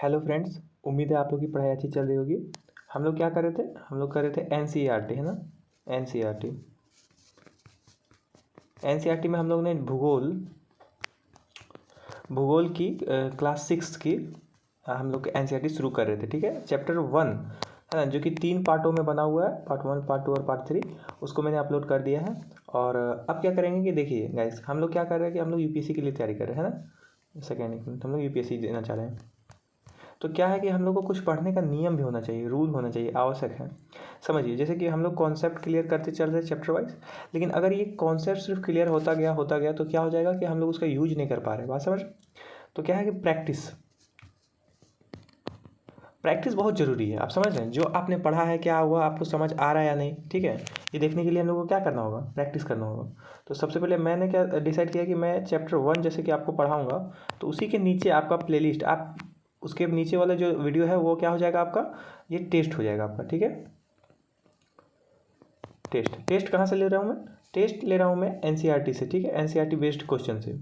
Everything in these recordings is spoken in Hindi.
हेलो फ्रेंड्स, उम्मीद है आप लोग की पढ़ाई अच्छी चल रही होगी। हम लोग क्या कर रहे थे? हम लोग कर रहे थे एनसीईआरटी, है ना। एनसीईआरटी एनसीईआरटी में हम लोग ने भूगोल की क्लास 6 की हम लोग एनसीईआरटी शुरू कर रहे थे। ठीक है, चैप्टर 1 है ना, जो कि 3 पार्टों में बना हुआ है, पार्ट 1, पार्ट 2 और पार्ट 3। उसको मैंने अपलोड कर दिया है। और अब क्या करेंगे कि देखिए गाइस, हम लोग क्या कर रहे हैं कि हम लोग यूपीएससी के लिए तैयारी कर रहे हैं, है ना। सेकेंड, हम लोग यूपीएससी देना चाह रहे हैं। तो क्या है कि हम लोग को कुछ पढ़ने का नियम भी होना चाहिए, रूल होना चाहिए, आवश्यक है। समझिए, जैसे कि हम लोग कॉन्सेप्ट क्लियर करते चल रहे हैं चैप्टर वाइज, लेकिन अगर ये कॉन्सेप्ट सिर्फ क्लियर होता गया तो क्या हो जाएगा कि हम लोग उसका यूज नहीं कर पा रहे। बात समझ। तो क्या है कि प्रैक्टिस प्रैक्टिस बहुत ज़रूरी है। आप समझ रहे हैं, जो आपने पढ़ा है क्या हुआ, आपको समझ आ रहा है या नहीं। ठीक है, ये देखने के लिए हम लोग को क्या करना होगा, प्रैक्टिस करना होगा। तो सबसे पहले मैंने क्या डिसाइड किया कि मैं चैप्टर 1 जैसे कि आपको पढ़ाऊँगा, तो उसी के नीचे आपका प्लेलिस्ट, आप उसके नीचे वाला जो वीडियो है वो क्या हो जाएगा आपका, ये टेस्ट हो जाएगा आपका। ठीक है, टेस्ट कहाँ से ले रहा हूँ मैं? टेस्ट ले रहा हूँ मैं एनसीईआरटी से। ठीक है, एनसीईआरटी बेस्ड क्वेश्चन से,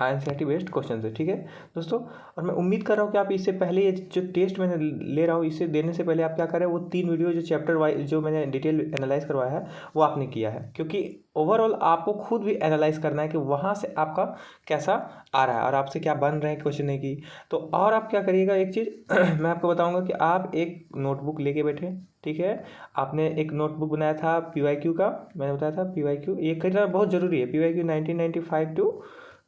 एनसीईआरटी बेस्ड क्वेश्चन है। ठीक है दोस्तों, और मैं उम्मीद कर रहा हूँ कि आप इससे पहले ये जो टेस्ट मैंने ले रहा हूँ, इसे देने से पहले आप क्या करें, वो 3 वीडियो जो चैप्टर वाइज जो मैंने डिटेल एनालाइज करवाया है वो आपने किया है। क्योंकि ओवरऑल आपको खुद भी एनालाइज करना है कि वहाँ से आपका कैसा आ रहा है और आपसे क्या बन रहे हैं क्वेश्चन की। तो और आप क्या करिएगा, एक चीज़ मैं आपको बताऊँगा कि आप एक नोटबुक लेके बैठे। ठीक है, आपने एक नोटबुक बनाया था पीवाईक्यू का, मैंने बताया था पीवाईक्यू ये करना बहुत ज़रूरी है। पीवाईक्यू 1995 टू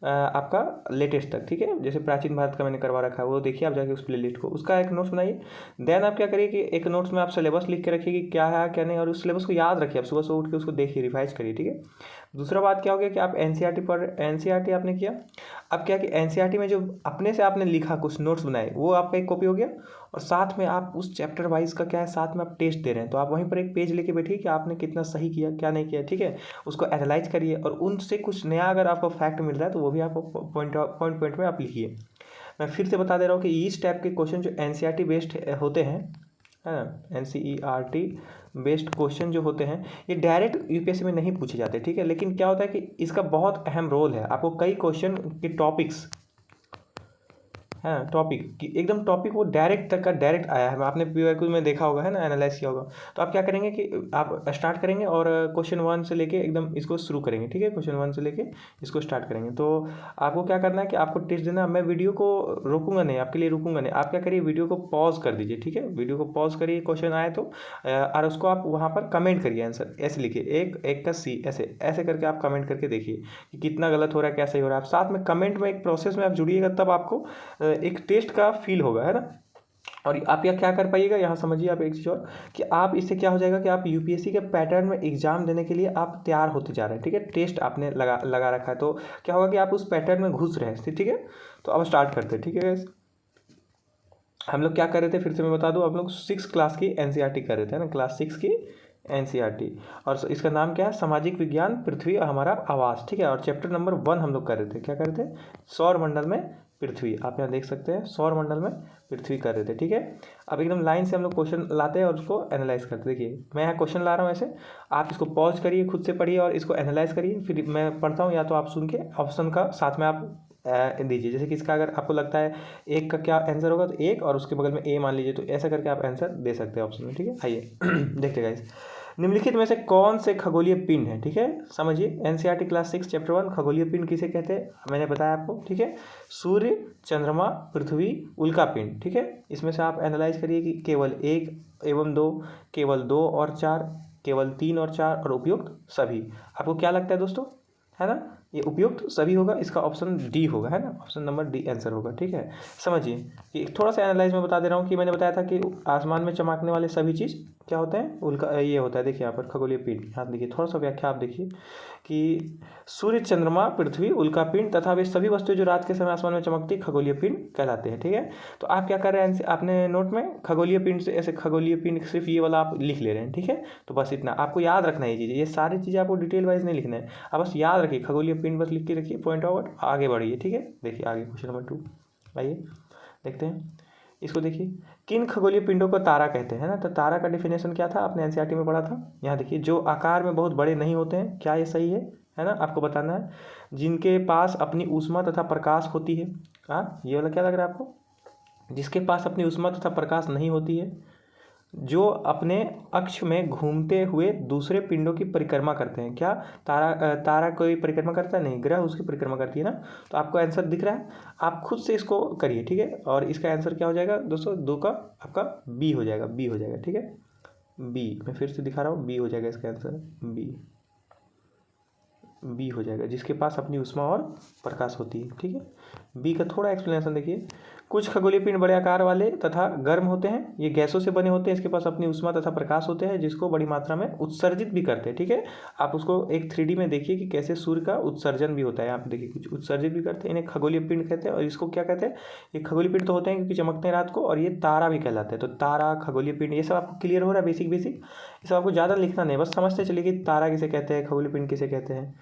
आपका लेटेस्ट तक। ठीक है, जैसे प्राचीन भारत का मैंने करवा रखा है, वो देखिए आप जाके उस प्लेलिस्ट को, उसका एक नोट्स बनाइए। देन आप क्या करिए कि एक नोट्स में आप सिलेबस लिख के रखिए कि क्या है क्या नहीं, और उस सिलेबस को याद रखिए। आप सुबह सुबह उठ के उसको देखिए, रिवाइज करिए। ठीक है, दूसरा बात क्या हो गया कि आप एनसीईआरटी आपने किया। अब क्या कि एनसीईआरटी में जो अपने से आपने लिखा, कुछ नोट्स बनाए, वो आपका एक कॉपी हो गया। और साथ में आप उस चैप्टर वाइज का क्या है, साथ में आप टेस्ट दे रहे हैं, तो आप वहीं पर एक पेज लेके बैठिए कि आपने कितना सही किया क्या नहीं किया। ठीक है, उसको एनालाइज करिए और उनसे कुछ नया अगर आपको फैक्ट मिल रहा है तो वो भी आपको पॉइंट में आप लिखिए। मैं फिर से बता दे रहा हूँ कि इस टाइप के क्वेश्चन जो एनसीईआरटी बेस्ड होते हैं, है ना, एनसीईआरटी बेस्ड क्वेश्चन जो होते हैं, ये डायरेक्ट यूपीएससी में नहीं पूछे जाते। ठीक है, लेकिन क्या होता है कि इसका बहुत अहम रोल है। आपको कई क्वेश्चन के टॉपिक्स, हाँ टॉपिक कि एकदम टॉपिक वो डायरेक्ट तक का डायरेक्ट आया है, आपने पीवाईक्यू में देखा होगा, है ना, एनालाइज किया होगा। तो आप क्या करेंगे कि आप स्टार्ट करेंगे और क्वेश्चन 1 से लेके एकदम इसको शुरू करेंगे। ठीक है, क्वेश्चन 1 से लेके इसको स्टार्ट करेंगे। तो आपको क्या करना है कि आपको टेस्ट देना। मैं वीडियो को रोकूंगा नहीं, आपके लिए रुकूंगा नहीं। आप क्या करिए, वीडियो को पॉज कर दीजिए। ठीक है, वीडियो को पॉज करिए, क्वेश्चन आए तो और उसको आप वहाँ पर कमेंट करिए, आंसर ऐसे लिखिए, एक का सी, ऐसे ऐसे करके आप कमेंट करके देखिए कि कितना गलत हो रहा है, क्या सही हो रहा है। आप साथ में कमेंट में एक प्रोसेस में आप जुड़िएगा, तब आपको एक टेस्ट का फील होगा, है ना। और आप यह क्या कर पाइएगा, यहाँ समझिए आप एक चीज़ और, कि आप इससे क्या हो जाएगा कि आप यूपीएससी के पैटर्न में एग्जाम देने के लिए आप तैयार होते जा रहे हैं। ठीक है, टेस्ट आपने लगा रखा है, तो क्या होगा कि आप उस पैटर्न में घुस रहे हैं। ठीक है, तो अब स्टार्ट करते हैं। ठीक है, हम लोग क्या कर रहे थे, फिर से मैं बता दूं, हम लोग 6 क्लास की एनसीईआरटी कर रहे थे ना, क्लास 6 की एनसीईआरटी। और इसका नाम क्या है, सामाजिक विज्ञान, पृथ्वी हमारा आवास। ठीक है, और चैप्टर नंबर 1 हम लोग कर रहे थे, क्या कर रहे थे, सौर मंडल में पृथ्वी। आप यहाँ देख सकते हैं, सौर मंडल में पृथ्वी कर रहे थे। ठीक है, अब एकदम लाइन से हम लोग क्वेश्चन लाते हैं और उसको एनालाइज करते हैं। देखिए मैं यहाँ क्वेश्चन ला रहा हूँ ऐसे, आप इसको पॉज करिए, खुद से पढ़िए और इसको एनालाइज करिए। फिर मैं पढ़ता हूँ, या तो आप सुन के ऑप्शन का साथ में आप दीजिए। जैसे कि इसका अगर आपको लगता है एक का क्या आंसर होगा, तो एक और उसके बगल में ए मान लीजिए, तो ऐसा करके आप आंसर दे सकते हैं ऑप्शन में। ठीक है, आइए देखते हैं गाइस, निम्नलिखित में से कौन से खगोलीय पिंड है। ठीक है, समझिए, एनसीईआरटी क्लास 6 चैप्टर 1 खगोलीय पिंड किसे कहते हैं, मैंने बताया आपको। ठीक है, सूर्य, चंद्रमा, पृथ्वी, उल्का पिंड। ठीक है, इसमें से आप एनालाइज करिए कि केवल 1 एवं 2, केवल 2 और 4, केवल 3 और 4, और उपयुक्त सभी। आपको क्या लगता है दोस्तों, है ना, ये उपयुक्त सभी होगा, इसका ऑप्शन डी होगा, है ना, ऑप्शन नंबर डी आंसर होगा। ठीक है, समझिए कि थोड़ा सा एनालाइज में बता दे रहा हूँ कि मैंने बताया था कि आसमान में चमकने वाले सभी चीज़ क्या होते हैं, उनका ये होता है। देखिए यहाँ पर खगोलीय पिंड, यहाँ देखिए थोड़ा सा व्याख्या आप देखिए कि सूर्य, चंद्रमा, पृथ्वी, उल्का पिंड तथा वे सभी वस्तुएं जो रात के समय आसमान में चमकती खगोलीय पिंड कहलाते हैं। ठीक है, तो आप क्या कर रहे हैं, आपने नोट में खगोलीय पिंड से ऐसे खगोलीय पिंड सिर्फ ये वाला आप लिख ले रहे हैं। ठीक है, तो बस इतना आपको याद रखना है, ये चीज़, ये सारी चीज़ें आपको डिटेल वाइज नहीं लिखना है, आप बस याद रखिए, खगोलीय पिंड बस लिख के रखिए, पॉइंट आउट, आगे बढ़िए। ठीक है, देखिए आगे क्वेश्चन नंबर 2, आइए देखते हैं इसको। देखिए, किन खगोलीय पिंडों को तारा कहते हैं ना, तो तारा का डिफिनेशन क्या था, आपने एनसीईआरटी में पढ़ा था। यहाँ देखिए, जो आकार में बहुत बड़े नहीं होते हैं, क्या ये सही है ना, आपको बताना है। जिनके पास अपनी ऊष्मा तथा प्रकाश होती है, हाँ ये वाला क्या लग रहा है आपको, जिसके पास अपनी उष्मा तथा प्रकाश नहीं होती है, जो अपने अक्ष में घूमते हुए दूसरे पिंडों की परिक्रमा करते हैं। क्या तारा कोई परिक्रमा करता है? नहीं, ग्रह उसकी परिक्रमा करती है ना। तो आपको आंसर दिख रहा है, आप खुद से इसको करिए, ठीक है। और इसका आंसर क्या हो जाएगा दोस्तों? 2 का आपका बी हो जाएगा, बी हो जाएगा, ठीक है। बी मैं फिर से दिखा रहा हूँ, बी हो जाएगा इसका आंसर, बी हो जाएगा, जिसके पास अपनी उष्मा और प्रकाश होती है, ठीक है। बी का थोड़ा एक्सप्लेनेशन देखिए। कुछ खगोलीय पिंड बड़े आकार वाले तथा गर्म होते हैं, ये गैसों से बने होते हैं, इसके पास अपनी उष्मा तथा प्रकाश होते हैं, जिसको बड़ी मात्रा में उत्सर्जित भी करते हैं, ठीक है। आप उसको एक 3D में देखिए कि कैसे सूर्य का उत्सर्जन भी होता है। आप देखिए कुछ उत्सर्जित भी करते हैं, इन्हें खगोलीय पिंड कहते हैं। और इसको क्या कहते हैं? ये खगोलीय पिंड तो होते हैं क्योंकि चमकते हैं रात को, और ये तारा भी कहलाते हैं। तो तारा, खगोलीय पिंड, ये सब आपको क्लियर हो रहा है? बेसिक बेसिक, ये सब आपको ज़्यादा लिखना नहीं, बस समझते चलिए कि तारा किसे कहते हैं, खगोलीय पिंड किसे कहते हैं।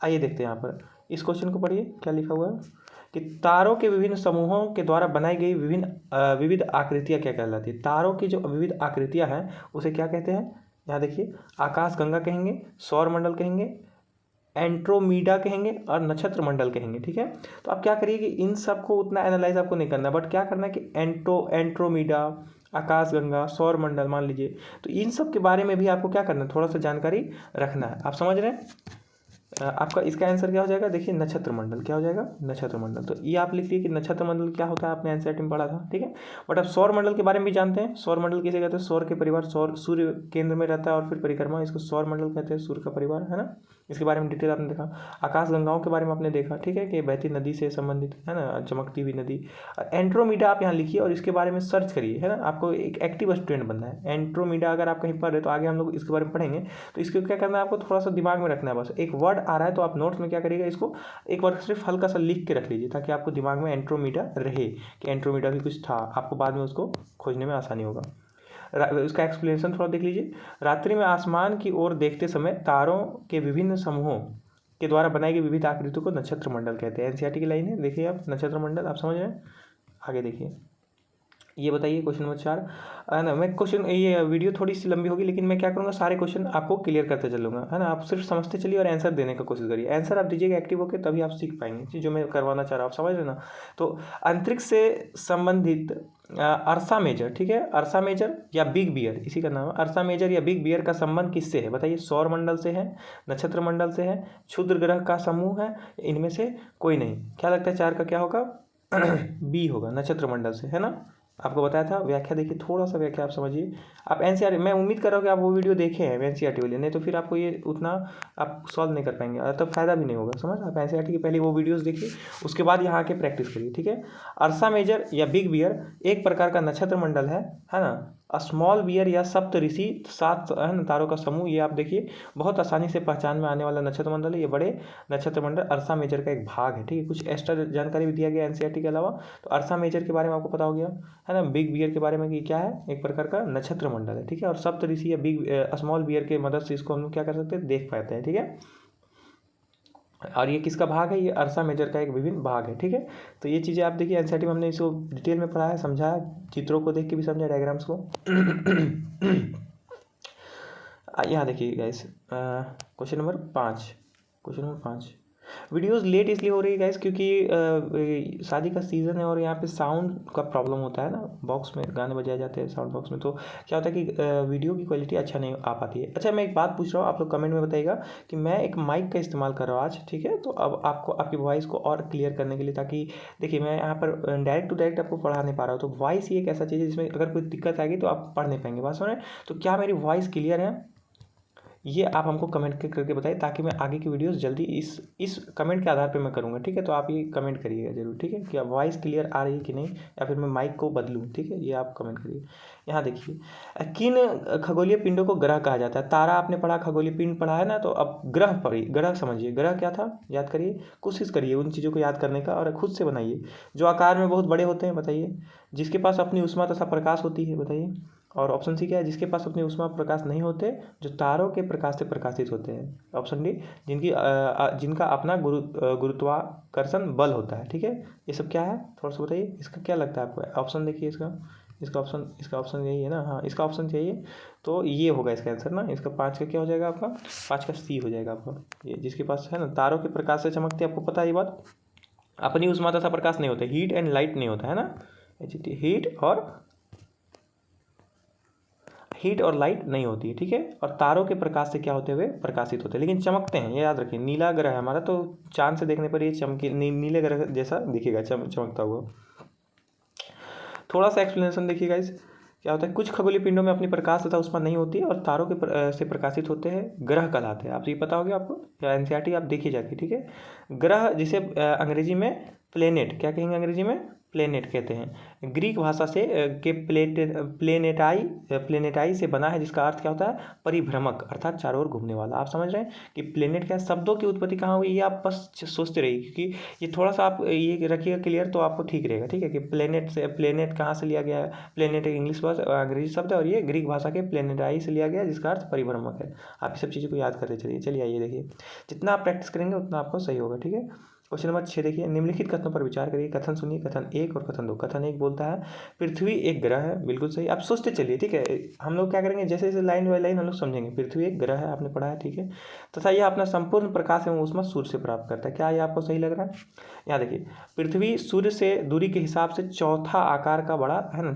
आइए देखते हैं यहाँ पर इस क्वेश्चन को पढ़िए, क्या लिखा हुआ है कि तारों के विभिन्न समूहों के द्वारा बनाई गई विविध आकृतियाँ क्या कहलाती है। तारों की जो विविध आकृतियाँ हैं उसे क्या कहते हैं? यहाँ देखिए, आकाश गंगा कहेंगे, सौर मंडल कहेंगे, एंड्रोमीडा कहेंगे और नक्षत्र मंडल कहेंगे, ठीक है। तो आप क्या करिए कि इन सब को उतना एनालाइज आपको नहीं करना, बट क्या करना है कि एंड्रोमीडा, आकाश गंगा, सौर मंडल मान लीजिए, तो इन सब के बारे में भी आपको क्या करना है, थोड़ा सा जानकारी रखना है। आप समझ रहे हैं? आपका इसका आंसर क्या हो जाएगा? देखिए, नक्षत्र मंडल। क्या हो जाएगा? नक्षत्र मंडल। तो ये आप लिख लीजिए कि नक्षत्र मंडल क्या होता है, आपने एनसीईआरटी में पढ़ा था, ठीक है। बट आप सौर मंडल के बारे में भी जानते हैं। सौर मंडल किसे कहते हैं? सौर के परिवार, सौर सूर्य केंद्र में रहता है और फिर परिक्रमा, इसको सौर मंडल कहते हैं, सूर्य का परिवार, है ना। इसके बारे में डिटेल आपने देखा। आकाश गंगाओं के बारे में आपने देखा, ठीक है, कि बहती नदी से संबंधित है ना, चमकती हुई नदी। एंड्रोमीडा आप यहाँ लिखिए और इसके बारे में सर्च करिए, है ना। आपको एक एक्टिव स्टूडेंट बनना है। एंड्रोमीडा अगर आप कहीं पढ़ रहे तो आगे हम लोग इसके बारे में पढ़ेंगे, तो इसको क्या करना है, आपको थोड़ा सा दिमाग में रखना है। बस एक वर्ड आ रहा है तो आप नोट्स में क्या करिएगा, इसको एक बार सिर्फ हल्का सा लिख के रख लीजिए, ताकि आपको दिमाग में एंड्रोमीडा रहे कि एंड्रोमीडा भी कुछ था, आपको बाद में उसको खोजने में आसानी होगा। उसका एक्सप्लेनेशन थोड़ा देख लीजिए। रात्रि में आसमान की ओर देखते समय तारों के विभिन्न समूहों के द्वारा बनाई गई विविध आकृतियों को नक्षत्र मंडल कहते हैं। एनसीईआरटी की लाइन है, देखिए आप, नक्षत्र मंडल, आप समझ रहे हैं। आगे देखिए, ये बताइए क्वेश्चन नंबर 4 है ना। मैं क्वेश्चन, ये वीडियो थोड़ी सी लंबी होगी, लेकिन मैं क्या करूँगा, सारे क्वेश्चन आपको क्लियर करते चलूँगा, है ना। आप सिर्फ समझते चलिए और आंसर देने का कोशिश करिए। आंसर आप दीजिएगा एक्टिव होकर, तभी आप सीख पाएंगे जो मैं करवाना चाह रहा हूँ, आप समझ रहे ना। तो अंतरिक्ष से संबंधित अर्सा मेजर, ठीक है, अर्सा मेजर या बिग बियर, इसी का नाम है। अर्सा मेजर या बिग बियर का संबंध किससे है? बताइए। सौर मंडल से है, नक्षत्र मंडल से है, क्षुद्र ग्रह का समूह है, इनमें से कोई नहीं। क्या लगता है 4 का क्या होगा? बी होगा, नक्षत्र मंडल से, है ना। आपको बताया था। व्याख्या देखिए, थोड़ा सा व्याख्या आप समझिए। आप एनसीईआरटी, मैं उम्मीद कर रहा हूँ कि आप वो वीडियो देखे हैं एनसीईआरटी वाले, नहीं तो फिर आपको ये उतना आप सॉल्व नहीं कर पाएंगे, तब फायदा भी नहीं होगा, समझ। आप एनसीईआरटी की पहले वो वीडियोस देखिए, उसके बाद यहाँ आके प्रैक्टिस करिए, ठीक है। अर्सा मेजर या बिग बियर एक प्रकार का नक्षत्र मंडल है ना। स्मॉल बियर या सप्त ऋषि, 7 है ना तारों का समूह, ये आप देखिए बहुत आसानी से पहचान में आने वाला नक्षत्र मंडल है। ये बड़े नक्षत्र मंडल अर्सा मेजर का एक भाग है, ठीक है। कुछ एक्स्ट्रा जानकारी भी दिया गया एनसीईआरटी के अलावा। तो अर्सा मेजर के बारे में आपको पता हो गया, है ना। बिग बियर के बारे में कि क्या है, एक प्रकार का नक्षत्र मंडल है, ठीक है। और सप्त ऋषि या बिग स्मॉल बियर के मदद से इसको हम लोग क्या कर सकते हैं, देख पाते हैं, ठीक है। और ये किसका भाग है? ये अर्सा मेजर का एक विभिन्न भाग है, ठीक है। तो ये चीज़ें आप देखिए, एनसीईआरटी में हमने इसको डिटेल में पढ़ा है, समझाया, चित्रों को देख के भी समझा, डायग्राम्स को। यहाँ देखिए guys, question number 5। Videos late इसलिए हो रही है गाइस क्योंकि शादी का सीज़न है और यहाँ पे साउंड का प्रॉब्लम होता है ना, बॉक्स में गाने बजाए जाते हैं साउंड बॉक्स में, तो क्या होता है कि वीडियो की क्वालिटी अच्छा नहीं आ पाती है। अच्छा, मैं एक बात पूछ रहा हूँ, आप लोग कमेंट में बताइएगा कि मैं एक माइक का इस्तेमाल कर रहा हूँ आज, ठीक है। तो अब आपको आपकी वॉइस को और क्लियर करने के लिए, ताकि देखिए मैं यहाँ पर डायरेक्ट टू डायरेक्ट आपको पढ़ा नहीं पा रहा हूँ, तो वॉइस ही एक ऐसा चीज़ है जिसमें अगर कोई दिक्कत आएगी तो आप पढ़ नहीं पाएंगे, बात सुन रहे हैं। तो क्या मेरी वॉइस क्लियर है, ये आप हमको कमेंट करके बताइए, ताकि मैं आगे की वीडियोस जल्दी इस कमेंट के आधार पे मैं करूँगा, ठीक है। तो आप ये कमेंट करिएगा जरूर, ठीक है, कि वॉइस क्लियर आ रही है कि नहीं, या फिर मैं माइक को बदलूँ, ठीक है। ये आप कमेंट करिए। यहाँ देखिए, किन खगोलीय पिंडों को ग्रह कहा जाता है? तारा आपने पढ़ा, खगोलीय पिंड पढ़ा है ना। तो अब ग्रह पढ़िए, ग्रह समझिए, ग्रह क्या था, याद करिए, कोशिश करिए उन चीज़ों को याद करने का और खुद से बनाइए। जो आकार में बहुत बड़े होते हैं, बताइए। जिसके पास अपनी उष्मा तथा प्रकाश होती है, बताइए। और ऑप्शन सी क्या है? जिसके पास अपनी उष्मा प्रकाश नहीं होते, जो तारों के प्रकाश से प्रकाशित होते हैं। ऑप्शन डी, जिनका अपना गुरुत्वाकर्षण बल होता है, ठीक है। ये सब क्या है, थोड़ा सा बताइए, इसका क्या लगता है आपको? ऑप्शन देखिए, इसका ऑप्शन यही है ना। हाँ, इसका ऑप्शन चाहिए, तो ये होगा इसका आंसर ना। इसका 5 का क्या हो जाएगा आपका? 5 का सी हो जाएगा आपका। ये जिसके पास है ना, तारों के प्रकाश से चमकती है, आपको पता है ये बात। अपनी उष्मा तथा प्रकाश नहीं होता, हीट एंड लाइट नहीं होता है ना। हीट और लाइट नहीं होती है, ठीक है। और तारों के प्रकाश से क्या होते हुए प्रकाशित होते हैं, लेकिन चमकते हैं, ये याद रखिए। नीला ग्रह है हमारा, तो चांद से देखने पर ये नीले ग्रह जैसा दिखेगा, चमकता हुआ। थोड़ा सा एक्सप्लेनेशन देखिएगा इस क्या होता है। कुछ खगोलीय पिंडों में अपनी प्रकाश तथा ऊष्मा नहीं होती है और तारों के से प्रकाशित होते हैं, ग्रह कहलाते हैं। आप ये पता होगा आपको, या एनसीईआरटी आप देखिए जाके, ठीक है। ग्रह जिसे अंग्रेजी में प्लेनेट, क्या कहेंगे अंग्रेजी में, प्लेनेट कहते हैं। ग्रीक भाषा से के प्लेनेटाई से बना है, जिसका अर्थ क्या होता है, परिभ्रमक, अर्थात चारों ओर घूमने वाला। आप समझ रहे हैं कि प्लेनेट क्या है। शब्दों की उत्पत्ति कहाँ हुई, ये आप बस सोचते रहिए, क्योंकि ये थोड़ा सा आप ये रखिएगा क्लियर, तो आपको ठीक रहेगा, ठीक है। कि प्लेनेट कहाँ से लिया गया है, प्लेनेट एक इंग्लिश वर्ड अंग्रेजी शब्द है, और ये ग्रीक भाषा के प्लेनेटाई से लिया गया है, जिसका अर्थ परिभ्रमक है। आप ये सब चीज़ों को याद करते चलिए। चलिए आइए देखिए, जितना आप प्रैक्टिस करेंगे उतना आपको सही होगा, ठीक है। क्वेश्चन नंबर 6 देखिए, निम्नलिखित कथनों पर विचार करिए। कथन सुनिए, कथन 1 और कथन 2। कथन 1 बोलता है पृथ्वी एक ग्रह है, बिल्कुल सही। आप सोचते चलिए, ठीक है। हम लोग क्या करेंगे, जैसे जैसे लाइन बाई लाइन हम लोग समझेंगे। पृथ्वी एक ग्रह है, आपने पढ़ा है, ठीक है। तथा यह अपना संपूर्ण प्रकाश एवं ऊष्मा सूर्य से प्राप्त करता है। क्या ये आपको सही लग रहा है। यहाँ देखिए, पृथ्वी सूर्य से दूरी के हिसाब से चौथा आकार का बड़ा है ना,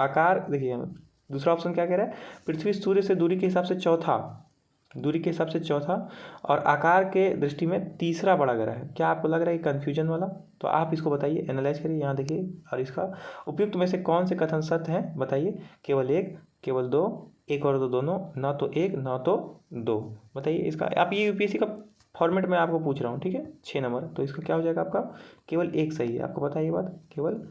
आकार देखिए। दूसरा ऑप्शन क्या कह रहा है, पृथ्वी सूर्य से दूरी के हिसाब से चौथा और आकार के दृष्टि में तीसरा बड़ा ग्रह है। क्या आपको लग रहा है कन्फ्यूजन वाला, तो आप इसको बताइए, एनालाइज करिए। यहाँ देखिए, और इसका उपयुक्त में से कौन से कथन सत्य हैं बताइए। केवल एक, केवल दो, एक और दो दोनों, न तो एक न तो दो। बताइए इसका। आप ये यूपीएससी का फॉर्मेट में आपको पूछ रहा हूँ, ठीक है। 6 नंबर, तो इसका क्या हो जाएगा आपका, केवल एक सही है। आपको पता है ये बात, केवल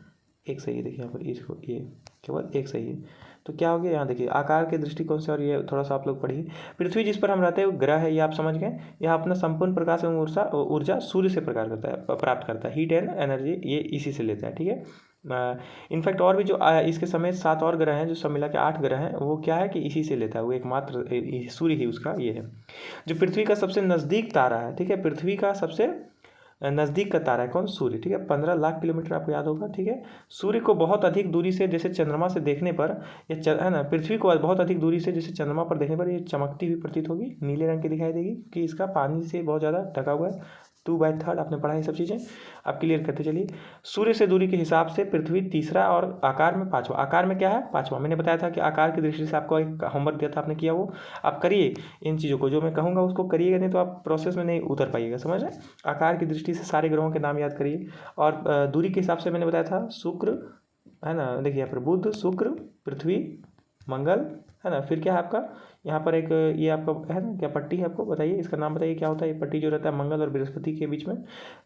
एक सही है। देखिए यहाँ पर इसको, ये केवल एक सही है। तो क्या हो गया, यहाँ देखिए आकार के दृष्टिकोण से, और ये थोड़ा सा आप लोग पढ़िए। पृथ्वी जिस पर हम रहते हैं वो ग्रह है, ये आप समझ गए। यह अपना संपूर्ण प्रकाश एवं ऊर्जा सूर्य से प्राप्त करता है। हीट एंड एनर्जी ये इसी से लेता है, ठीक है। इनफैक्ट और भी जो इसके समेत 7 और ग्रह हैं, जो सब मिला के 8 ग्रह हैं, वो क्या है कि इसी से लेता है। वो एकमात्र सूर्य ही उसका ये है, जो पृथ्वी का सबसे नज़दीक तारा है, ठीक है। पृथ्वी का सबसे नज़दीक का तारा है कौन, सूर्य, ठीक है। 15 लाख किलोमीटर आपको याद होगा, ठीक है। सूर्य को बहुत अधिक दूरी से जैसे चंद्रमा से देखने पर है ना, पृथ्वी को बहुत अधिक दूरी से जैसे चंद्रमा पर देखने पर ये चमकती हुई प्रतीत होगी, नीले रंग की दिखाई देगी, कि इसका पानी से बहुत ज़्यादा ढका हुआ है। 2/3 आपने पढ़ा ये सब चीज़ें, आप क्लियर करते चलिए। सूर्य से दूरी के हिसाब से पृथ्वी तीसरा और आकार में पाँचवा। आकार में क्या है, पाँचवा। मैंने बताया था कि आकार की दृष्टि से आपको एक होमवर्क दिया था, आपने किया वो। आप करिए इन चीज़ों को, जो मैं कहूँगा उसको करिएगा, नहीं तो आप प्रोसेस में नहीं उतर पाइएगा, समझ रहे हैं। आकार की दृष्टि से सारे ग्रहों के नाम याद करिए। और दूरी के हिसाब से मैंने बताया था, शुक्र है ना, देखिए यहाँ पर बुध, शुक्र, पृथ्वी, मंगल है ना। फिर क्या है आपका यहाँ पर एक ये आपका है ना, क्या पट्टी है, आपको बताइए इसका नाम बताइए क्या होता है ये पट्टी जो रहता है मंगल और बृहस्पति के बीच में।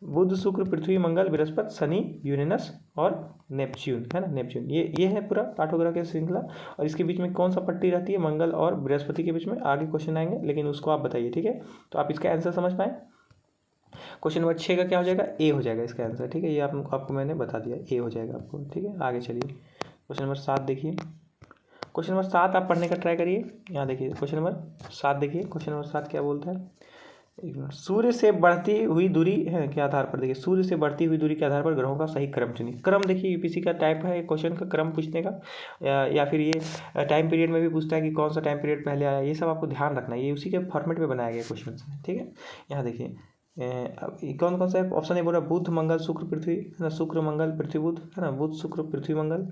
बुध, शुक्र, पृथ्वी, मंगल, बृहस्पति, शनि, यूरेनस और नेपच्यून है ना। नेपच्यून ये है पूरा पाठोग्रह की श्रृंखला। और इसके बीच में कौन सा पट्टी रहती है, मंगल और बृहस्पति के बीच में। आगे क्वेश्चन आएंगे, लेकिन उसको आप बताइए, ठीक है। तो आप इसका आंसर समझ पाए। क्वेश्चन नंबर 6 का क्या हो जाएगा, ए हो जाएगा इसका आंसर, ठीक है। ये आपको मैंने बता दिया, ए हो जाएगा आपको, ठीक है। आगे चलिए, क्वेश्चन नंबर 7 देखिए। क्वेश्चन नंबर 7 आप पढ़ने का ट्राई करिए। यहाँ देखिए क्वेश्चन नंबर 7 देखिए। क्वेश्चन नंबर 7 क्या बोलता है, एक मिनट। सूर्य से बढ़ती हुई दूरी है के आधार पर, देखिए सूर्य से बढ़ती हुई दूरी के आधार पर ग्रहों का सही क्रम चुनिए। क्रम देखिए यूपीएससी का टाइप है क्वेश्चन का क्रम पूछने का, या फिर ये टाइम पीरियड में भी पूछता है कि कौन सा टाइम पीरियड पहले आया। ये सब आपको ध्यान रखना है, ये उसी के फॉर्मेट में बनाया गया क्वेश्चन, ठीक है। यहाँ देखिए कौन कौन सा ऑप्शन है, बोल रहा बुध, मंगल, शुक्र, पृथ्वी है ना। शुक्र, मंगल, पृथ्वी, बुध है ना। बुध, शुक्र, पृथ्वी, मंगल,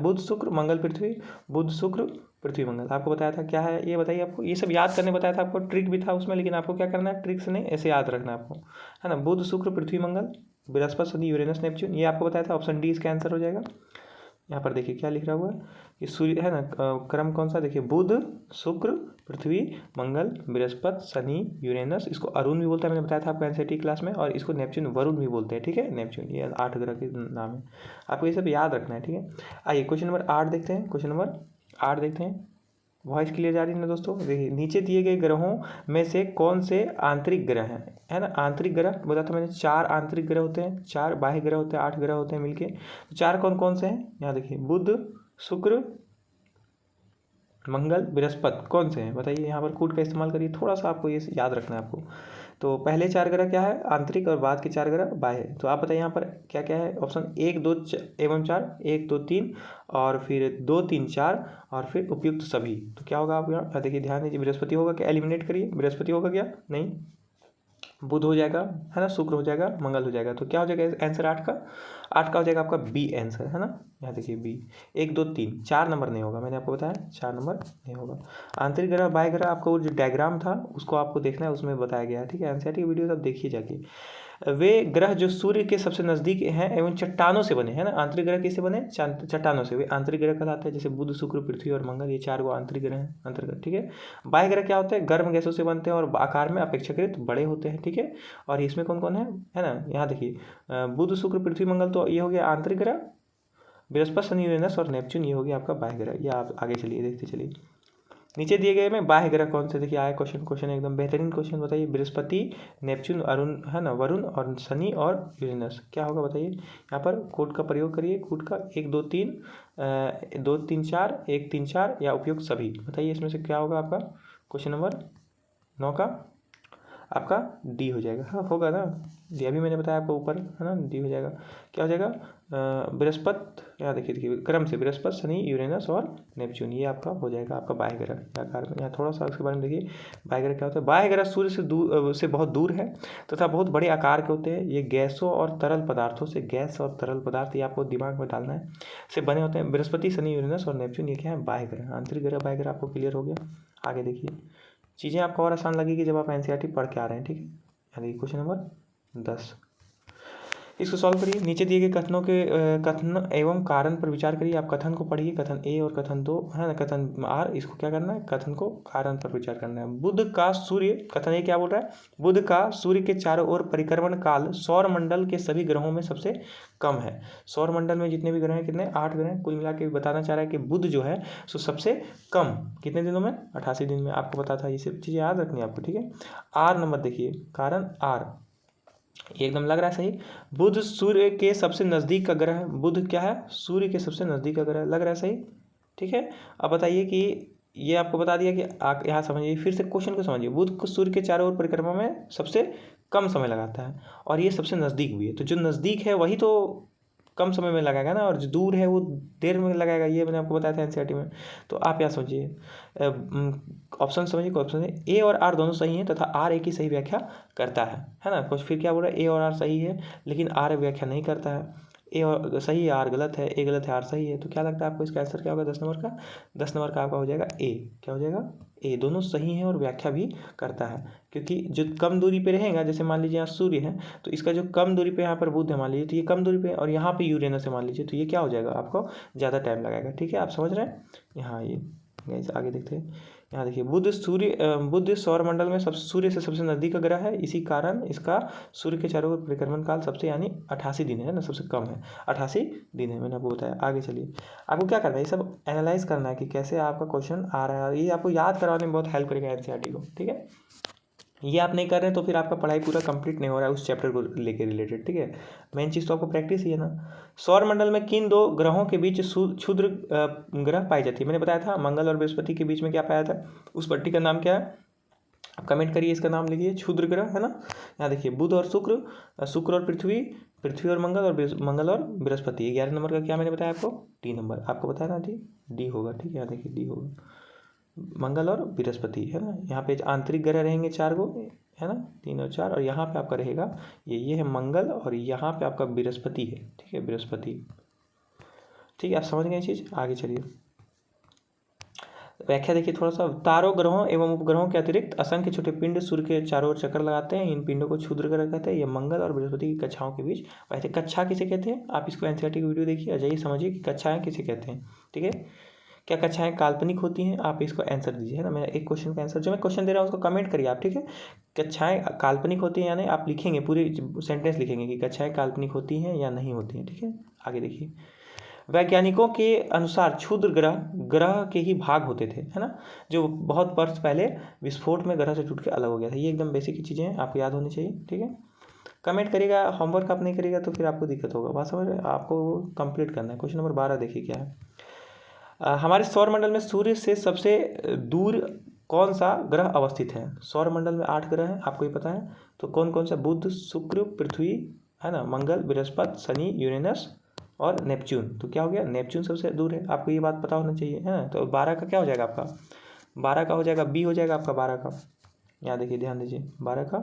बुध, शुक्र, मंगल, पृथ्वी, बुध, शुक्र, पृथ्वी, मंगल। आपको बताया था क्या है ये बताइए। आपको ये सब याद करने बताया था, आपको ट्रिक भी था उसमें, लेकिन आपको क्या करना है, ट्रिक से नहीं ऐसे याद रखना है आपको, है ना। बुध, शुक्र, पृथ्वी, मंगल, बृहस्पति, शनि, यूरेनस, नेपच्यून, ये आपको बताया था। ऑप्शन डी इसका आंसर हो जाएगा। यहाँ पर देखिए क्या लिख रहा हुआ है कि सूर्य है ना, क्रम कौन सा, देखिए बुध, शुक्र, पृथ्वी, मंगल, बृहस्पति, शनि, यूरेनस। इसको अरुण भी बोलता है, मैंने बताया था आपको एनसीईआरटी क्लास में। और इसको नेपच्यून, वरुण भी बोलते हैं, ठीक है। नेपच्यून ये 8 ग्रह के नाम है, आपको ये सब याद रखना है, ठीक है। आइए क्वेश्चन नंबर 8 देखते हैं। क्वेश्चन नंबर 8 देखते हैं। वॉइस क्लियर जा रही है ना दोस्तों। देखिए नीचे दिए गए ग्रहों में से कौन से आंतरिक ग्रह हैं, है ना। आंतरिक ग्रह बोला था मैंने, 4 आंतरिक ग्रह होते हैं, 4 बाह्य ग्रह होते हैं, 8 ग्रह होते हैं मिलके। तो 4 कौन कौन से हैं, यहाँ देखिए बुध, शुक्र, मंगल, बृहस्पति, कौन से हैं बताइए। यहाँ पर कूट का इस्तेमाल करिए, थोड़ा सा आपको ये याद रखना है आपको। तो पहले 4 ग्रह क्या है, आंतरिक, और बाद के 4 ग्रह बाह्य। तो आप बताइए यहाँ पर क्या क्या है। ऑप्शन 1, 2 एवं 4, 1, 2, 3, और फिर 2, 3, 4, और फिर उपयुक्त सभी। तो क्या होगा आप यहाँ देखिए ध्यान दीजिए, बृहस्पति होगा क्या, एलिमिनेट करिए। बृहस्पति होगा क्या, नहीं। बुध हो जाएगा, है ना, शुक्र हो जाएगा, मंगल हो जाएगा। तो क्या हो जाएगा आंसर 8 का? 8 का हो जाएगा आपका बी आंसर, है ना। यहाँ देखिए बी। 1 2 3 4 नंबर नहीं होगा, मैंने आपको बताया 4 नंबर नहीं होगा। आंतरिक ग्रह बाह्य ग्रह आपको जो डायग्राम था उसको आपको देखना है, उसमें बताया गया है, ठीक है। एनसीईआरटी की वीडियो सब देखिए जाके। वे ग्रह जो सूर्य के सबसे नज़दीक हैं एवं चट्टानों से बने, है ना। आंतरिक ग्रह किससे बने? चट्टानों से। वे आंतरिक ग्रह कहलाते हैं, जैसे बुध शुक्र पृथ्वी और मंगल, ये 4 आंतरिक ग्रह हैं, अंतर्गत, ठीक है। बाह्य ग्रह क्या होते हैं? गर्म गैसों से बनते हैं और आकार में अपेक्षाकृत बड़े होते हैं, ठीक है। और इसमें कौन कौन है ना, यहाँ देखिए बुध शुक्र पृथ्वी मंगल, तो ये हो गया आंतरिक ग्रह। बृहस्पति शनि यूरेनस और नेपच्यून, ये हो गया आपका बाह्य ग्रह। ये आप आगे चलिए देखते चलिए। नीचे दिए गए में बाह्य ग्रह कौन से? देखिए आया क्वेश्चन एकदम बेहतरीन क्वेश्चन, बताइए। बृहस्पति, नेपच्यून, अरुण, है ना, वरुण और शनि और यूरेनस, क्या होगा बताइए। यहाँ पर कोड का प्रयोग करिए, कोड का 1 2 3 2 3 4 1 3 4 या उपयुक्त सभी, बताइए इसमें से क्या होगा आपका। क्वेश्चन नंबर 9 का आपका डी हो जाएगा। हाँ होगा ना, डी अभी मैंने बताया आपको ऊपर, है ना, डी हो जाएगा। क्या हो जाएगा? बृहस्पति, यहाँ देखिए क्रम से बृहस्पति, शनि, यूरेनस और नेपच्यून, ये आपका हो जाएगा आपका बाह्य ग्रह आकार में। यहाँ थोड़ा सा उसके बारे में देखिए, बाह्य ग्रह क्या होता है। बाह्य ग्रह सूर्य से बहुत दूर है तथा बहुत बड़े आकार के होते हैं। ये गैसों और तरल पदार्थों से, गैस और तरल पदार्थ, ये आपको दिमाग में डालना है, से बने होते हैं। बृहस्पति, शनि, यूरेनस और नेपच्यून, ये क्या है? बाह्य ग्रह। आंतरिक ग्रह बाह्य ग्रह आपको क्लियर हो गया। आगे देखिए, चीज़ें आपको और आसान लगेगी जब आप एनसीईआरटी पढ़ के आ रहे हैं, ठीक है। यानी क्वेश्चन नंबर 10, इसको सॉल्व करिए। नीचे दिए गए कथनों के कथन एवं कारण पर विचार करिए। आप कथन को पढ़िए, कथन ए और कथन 2, है ना, कथन आर, इसको क्या करना है? कथन को कारण पर विचार करना है। बुध का सूर्य, कथन ए क्या बोल रहा है? बुध का सूर्य के चारों ओर परिक्रमण काल सौर मंडल के सभी ग्रहों में सबसे कम है। सौर मंडल में जितने भी ग्रह हैं, कितने? 8 ग्रह हैं कुल मिला के। बताना चाह रहा है कि बुध जो है सो सबसे कम कितने दिनों में? 88 दिन में। आपको पता था, ये सब चीज़ें याद रखनी है आपको, ठीक है। आर नंबर देखिए, कारण आर, ये एकदम लग रहा है सही। बुध सूर्य के सबसे नज़दीक का ग्रह है। बुध क्या है? सूर्य के सबसे नज़दीक का ग्रह, लग रहा है सही, ठीक है। अब बताइए कि ये आपको बता दिया कि आप यहाँ समझिए, फिर से क्वेश्चन को समझिए। बुध को सूर्य के चारों ओर परिक्रमा में सबसे कम समय लगाता है और ये सबसे नज़दीक भी है। तो जो नज़दीक है वही तो कम समय में लगाएगा ना, और जो दूर है वो देर में लगाएगा, ये मैंने आपको बताया था एनसीईआरटी में। तो आप यहाँ समझिए, ऑप्शन समझिए, कोई ऑप्शन है। ए और आर दोनों सही हैं तथा आर ए की सही व्याख्या करता है ना। कुछ फिर क्या बोल रहा है? ए और आर सही है लेकिन आर व्याख्या नहीं करता है। ए और सही है, आर गलत है, ए गलत है, आर सही है। तो क्या लगता है आपको इसका आंसर क्या होगा 10 नंबर का? 10 नंबर का आपका हो जाएगा ए। क्या हो जाएगा? ए। दोनों सही हैं और व्याख्या भी करता है, क्योंकि जो कम दूरी पे रहेगा, जैसे मान लीजिए यहाँ सूर्य है तो इसका जो कम दूरी पे यहाँ पर बुध है मान लीजिए, तो ये कम दूरी पे, और यहाँ पे यूरेनस है मान लीजिए, तो ये क्या हो जाएगा? आपको ज़्यादा टाइम लगाएगा, ठीक है। आप समझ रहे हैं? यहाँ ये आगे देखते हैं। यहाँ देखिए, बुध सौर मंडल में सूर्य से सबसे नज़दीक का ग्रह है, इसी कारण इसका सूर्य के चारों ओर परिक्रमण काल सबसे, यानी 88 दिन है ना, सबसे कम है 88 दिन है, मैंने आपको बताया। आगे चलिए, आपको क्या करना है? ये सब एनालाइज करना है कि कैसे आपका क्वेश्चन आ रहा है। ये आपको याद करवाने में बहुत हेल्प करेगा एनसीईआरटी को, ठीक है। ये आप नहीं कर रहे हैं तो फिर आपका पढ़ाई पूरा कंप्लीट नहीं हो रहा है उस चैप्टर को लेके रिलेटेड, ठीक है। मेन चीज़ तो आपको प्रैक्टिस ही है ना। सौर मंडल में किन 2 ग्रहों के बीच क्षुद्र ग्रह पाई जाती है? मैंने बताया था मंगल और बृहस्पति के बीच में क्या पाया था, उस पट्टी का नाम क्या है? आप कमेंट करिए, इसका नाम लिखिए, क्षुद्र ग्रह, है ना। यहाँ देखिए, बुध और शुक्र और पृथ्वी, पृथ्वी और मंगल और बृहस्पति। 11 नंबर का क्या मैंने बताया आपको? डी नंबर आपको बताया ना, डी होगा, ठीक है। यहाँ देखिए डी होगा, मंगल और बृहस्पति, है ना। यहाँ पे आंतरिक ग्रह रहेंगे 4 गो, है ना, 3 और 4, और यहाँ पे आपका रहेगा ये है मंगल, और यहाँ पे आपका बृहस्पति है, ठीक है, बृहस्पति, ठीक है। आप समझ गए चीज़। आगे चलिए, व्याख्या देखिए थोड़ा सा। तारों, ग्रहों एवं उपग्रहों के अतिरिक्त असंख्य छोटे पिंड सूर्य के चारों ओर चक्कर लगाते हैं। इन पिंडों को क्षुद्र ग्रह कहते हैं। ये मंगल और बृहस्पति की कक्षाओं के बीच। वैसे कक्षा किसे कहते हैं? आप इसको एनसीईआरटी की वीडियो देखिए, जाइए समझिए कि कक्षाएं किसे कहते हैं, ठीक है। क्या कक्षाएं काल्पनिक होती हैं? आप इसको आंसर दीजिए, है ना। मैं एक क्वेश्चन का आंसर, जो मैं क्वेश्चन दे रहा हूँ उसको कमेंट करिए आप, ठीक है। कक्षाएं काल्पनिक होती हैं, यानी आप लिखेंगे, पूरी सेंटेंस लिखेंगे कि कक्षाएं काल्पनिक होती हैं या नहीं होती हैं, ठीक है। आगे देखिए, वैज्ञानिकों के अनुसार क्षुद्र ग्रह के ही भाग होते थे, है ना, जो बहुत वर्ष पहले विस्फोट में ग्रह से टूट के अलग हो गया था। ये एकदम बेसिक चीज़ें हैं, आपको याद होनी चाहिए, ठीक है। कमेंट करिएगा, होमवर्क आप नहीं करिएगा तो फिर आपको दिक्कत होगा, बात समझ रहे हैं। आपको कंप्लीट करना है। क्वेश्चन नंबर 12 देखिए क्या है। हमारे सौरमंडल में सूर्य से सबसे दूर कौन सा ग्रह अवस्थित है? सौरमंडल में 8 ग्रह हैं, आपको ही पता है। तो कौन कौन सा? बुध, शुक्र, पृथ्वी, है ना, मंगल, बृहस्पति, शनि, यूरेनस और नेपच्यून। तो क्या हो गया? नेपच्यून सबसे दूर है, आपको ये बात पता होना चाहिए, है ना। तो 12 का क्या हो जाएगा आपका? 12 का हो जाएगा बी, हो जाएगा आपका 12 का। यहाँ देखिए, ध्यान दीजिए, 12 का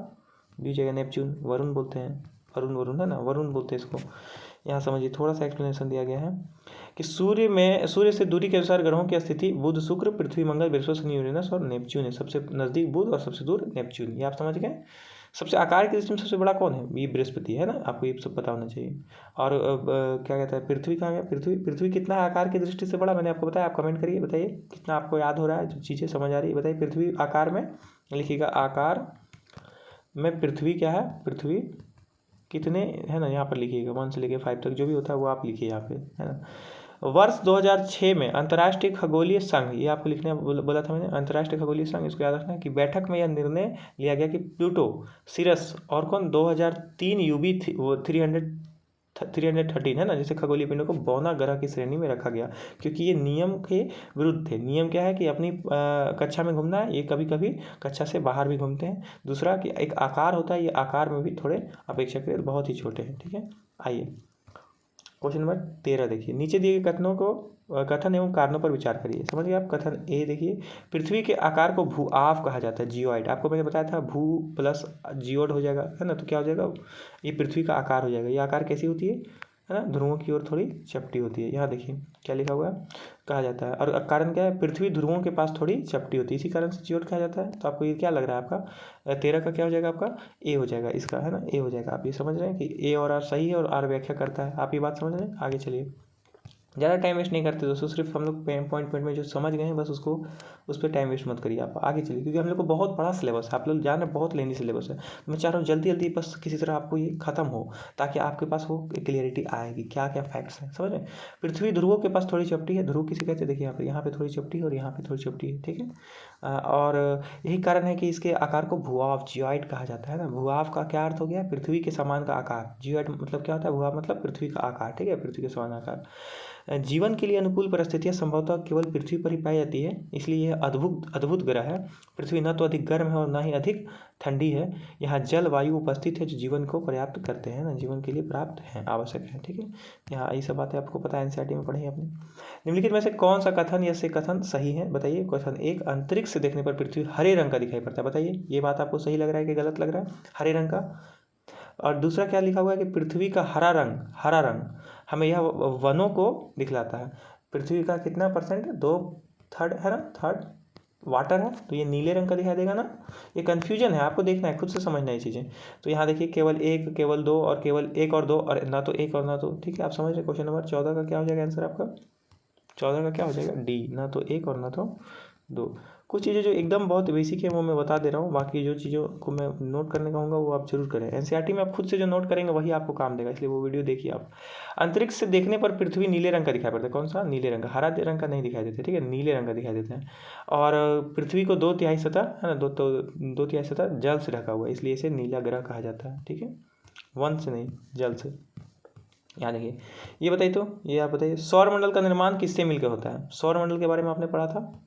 डी जगह नेपच्यून, वरुण बोलते हैं, वरुण है ना, वरुण बोलते हैं इसको। यहाँ समझिए थोड़ा सा एक्सप्लेनेशन दिया गया है कि सूर्य से दूरी के अनुसार ग्रहों की स्थिति बुध, शुक्र, पृथ्वी, मंगल, बृहस्पति, शनि, यूरेनस और नेपच्यून है। सबसे नज़दीक बुध और सबसे दूर नेपच्यून, ये आप समझ गए। सबसे आकार की दृष्टि में सबसे बड़ा कौन है? ये बृहस्पति है ना, आपको ये सब पता होना चाहिए। और क्या कहता है, पृथ्वी कहाँ है? पृथ्वी कितना है आकार की दृष्टि से बड़ा? मैंने आपको बताया, आप कमेंट करिए, बताइए कितना आपको याद हो रहा है, जो चीज़ें समझ आ रही है बताइए। पृथ्वी आकार में लिखिएगा, आकार में पृथ्वी क्या है, पृथ्वी कितने है ना, यहाँ पर लिखिएगा 1 से लेकर 5 तक जो भी होता है वो आप लिखिए यहाँ पे, है ना। वर्ष 2006 में अंतर्राष्ट्रीय खगोलीय संघ, ये आपको लिखने बोला था मैंने, अंतर्राष्ट्रीय खगोलीय संघ, इसको याद रखना है कि बैठक में यह निर्णय लिया गया कि प्लूटो, सिरस और कौन 2003 यूबी वो 313 है ना, जैसे खगोलीय पिंडों को बौना ग्रह की श्रेणी में रखा गया, क्योंकि ये नियम के विरुद्ध थे। नियम क्या है कि अपनी कक्षा में घूमना है, ये कभी कभी कक्षा से बाहर भी घूमते हैं। दूसरा कि एक आकार होता है, ये आकार में भी थोड़े अपेक्षाकृत बहुत ही छोटे हैं, ठीक है। आइए क्वेश्चन नंबर 13 देखिए, नीचे दिए गए कथन एवं कारणों पर विचार करिए। समझिए आप, कथन ए देखिए, पृथ्वी के आकार को भू-आव कहा जाता है, जियोइड। आपको मैंने बताया था भू प्लस जियोड हो जाएगा, है ना, तो क्या हो जाएगा, ये पृथ्वी का आकार हो जाएगा। ये आकार कैसी होती है ना, ध्रुवों की ओर थोड़ी चपटी होती है। यहाँ देखिए क्या लिखा हुआ है, कहा जाता है, और कारण क्या है, पृथ्वी ध्रुवों के पास थोड़ी चपटी होती है, इसी कारण से जियोड कहा जाता है। तो आपको ये क्या लग रहा है, आपका 13 का क्या हो जाएगा, आपका ए हो जाएगा, इसका है ना, ए हो जाएगा। आप ये समझ रहे हैं कि ए और आर सही है और आर व्याख्या करता है, आप ये बात समझ रहे हैं। आगे चलिए, ज़्यादा टाइम वेस्ट नहीं करते दोस्तों, सिर्फ हम लोग पॉइंट में जो समझ गए हैं बस उसको, उस पर टाइम वेस्ट मत करिए आप, आगे चलिए, क्योंकि हम लोग को बहुत बड़ा सिलेबस है, आप लोग जान रहे हैं बहुत लेंदी सिलेबस है। मैं चाह रहा हूँ जल्दी जल्दी बस किसी तरह आपको ये खत्म हो, ताकि आपके पास वो क्लियरिटी आएगी क्या क्या फैक्ट्स हैं, समझ रहे। पृथ्वी ध्रुवों के पास थोड़ी चपटी है, ध्रुव किसे कहते हैं, देखिए यहाँ पे थोड़ी चपटी है और यहाँ पे थोड़ी चपटी है, ठीक है। और यही कारण है कि इसके आकार को भूआव, जियोइड कहा जाता है ना। भूआव का क्या अर्थ हो गया, पृथ्वी के समान का आकार। जियोइड मतलब क्या होता है, भूआव मतलब पृथ्वी का आकार, ठीक है, पृथ्वी के समान आकार। जीवन के लिए अनुकूल परिस्थितियां संभवतः केवल पृथ्वी पर ही पाई जाती है, इसलिए यह अद्भुत ग्रह है। पृथ्वी न तो अधिक गर्म है और न ही अधिक ठंडी है। यहाँ जल वायु उपस्थित है जो जीवन को पर्याप्त करते हैं ना, जीवन के लिए पर्याप्त है, आवश्यक है, ठीक है। यहाँ ये सब बातें आपको पता है, एनसीईआरटी में पढ़ी है आपने। निम्नलिखित में से कौन सा कथन या से कथन सही है, बताइए। क्वेश्चन 1, अंतरिक्ष से देखने पर पृथ्वी हरे रंग का दिखाई पड़ता है, बताइए ये बात आपको सही लग रहा है कि गलत लग रहा है, हरे रंग का। और दूसरा क्या लिखा हुआ है कि पृथ्वी का हरा रंग हमें यह वनों को दिखलाता है। पृथ्वी का कितना परसेंट, 2/3 है ना, 1/3 वाटर है, तो ये नीले रंग का दिखाई देगा ना। ये कन्फ्यूजन है, आपको देखना है, खुद से समझना है ये चीज़ें। तो यहाँ देखिए केवल 1, केवल 2 और केवल 1 और 2, और ना तो 1 और ना तो, ठीक है, आप समझ रहे। क्वेश्चन नंबर 14 का क्या हो जाएगा आंसर आपका, 14 का क्या हो जाएगा, डी, ना तो 1 और ना तो 2। कुछ चीज़ें जो एकदम बहुत बेसिक है वो मैं बता दे रहा हूँ, बाकी जो चीज़ों को मैं नोट करने कहूँगा वो आप जरूर करें। एनसीईआरटी में आप खुद से जो नोट करेंगे वही आपको काम देगा, इसलिए वो वीडियो देखिए आप। अंतरिक्ष से देखने पर पृथ्वी नीले रंग का दिखाई पड़ता है, कौन सा, नीले रंग का, हरा रंग का नहीं दिखाई देता, ठीक है, नीले रंग का दिखाई देता है। और पृथ्वी को 2/3 सतह है ना, 2/3 सतह जल से ढका हुआ है, इसलिए इसे नीला ग्रह कहा जाता है, ठीक है, वन से नहीं, जल से। यहाँ देखिए, ये बताइए, तो ये आप बताइए, सौरमंडल का निर्माण किससे मिलकर होता है। सौरमंडल के बारे में आपने पढ़ा था,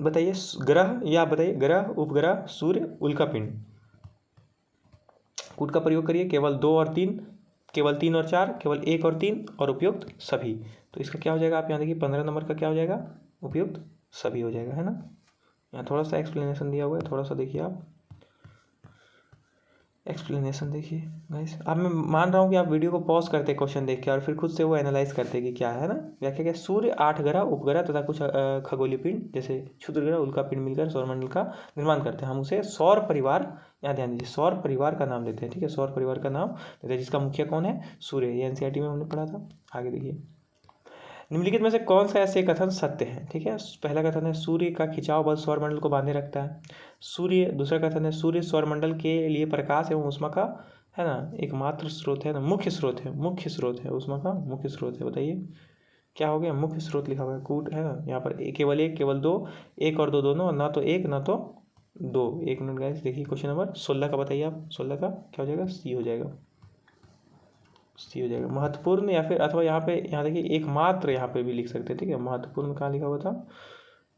बताइए। ग्रह, या बताइए ग्रह, उपग्रह, सूर्य, उल्कापिंड। कूट का प्रयोग करिए, केवल 2 और 3, केवल 3 और 4, केवल 1 और 3 और उपयुक्त सभी। तो इसका क्या हो जाएगा, आप यहाँ देखिए 15 नंबर का क्या हो जाएगा, उपयुक्त सभी हो जाएगा, है ना। यहाँ थोड़ा सा एक्सप्लेनेशन दिया हुआ है, थोड़ा सा देखिए आप एक्सप्लेनेशन देखिए गाइस। अब मैं मान रहा हूँ कि आप वीडियो को पॉज करते क्वेश्चन देख के और फिर खुद से वो एनालाइज करते कि क्या है ना। व्याख्या क्या, सूर्य 8 ग्रह, उपग्रह तथा कुछ खगोलीय पिंड जैसे क्षुद्र ग्रह, उल्कापिंड मिलकर सौरमंडल का निर्माण करते हैं। हम उसे सौर परिवार, यहाँ ध्यान दीजिए, सौर परिवार का नाम देते हैं, ठीक है, सौर परिवार का नाम देते हैं, जिसका मुखिया कौन है, सूर्य। ये एनसीईआरटी में हमने पढ़ा था। आगे देखिए, निम्नलिखित में से कौन सा ऐसे कथन सत्य है, ठीक है। पहला कथन है सूर्य का खिंचाव बल सौरमंडल को बांधे रखता है, सूर्य। दूसरा कथन है सूर्य सौरमंडल के लिए प्रकाश एवं ऊष्मा का, है ना, एकमात्र स्रोत है ना, मुख्य स्रोत है, ऊष्मा का मुख्य स्रोत है। बताइए क्या हो गया, मुख्य स्रोत लिखा हुआ है, कूट है ना, यहाँ पर केवल 1, केवल 2, 1 और 2 दोनों, ना तो 1 ना तो 2। 1 मिनट गाइस, देखिए क्वेश्चन नंबर 16 का बताइए आप, 16 का क्या हो जाएगा, सी हो जाएगा, सी हो जाएगा। महत्वपूर्ण या फिर अथवा यहाँ पे, यहाँ देखिए एकमात्र, यहाँ पे भी लिख सकते हैं, ठीक है। महत्वपूर्ण कहाँ लिखा हुआ था,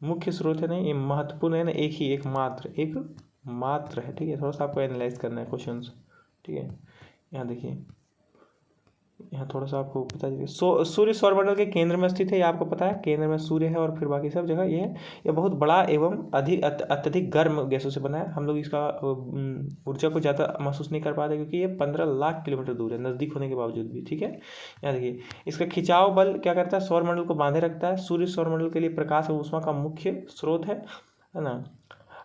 मुख्य स्रोत है नहीं, ये महत्वपूर्ण है ना, एक ही, एक मात्र है, ठीक है। थोड़ा सा आपको एनालाइज करना है क्वेश्चन, ठीक है। यहाँ देखिए यहाँ थोड़ा सा आपको बता दीजिए। सूर्य सौरमंडल के केंद्र में स्थित है, ये आपको पता है, केंद्र में सूर्य है और फिर बाकी सब जगह ये है। ये बहुत बड़ा एवं अत्यधिक गर्म गैसों से बना है। हम लोग इसका ऊर्जा को ज़्यादा महसूस नहीं कर पाते क्योंकि ये 15 लाख किलोमीटर दूर है, नज़दीक होने के बावजूद भी। ठीक है, यहाँ देखिए, इसका खिंचाव बल क्या करता है, सौरमंडल को बांधे रखता है। सूर्य सौरमंडल के लिए प्रकाश और ऊष्मा का मुख्य स्रोत है ना।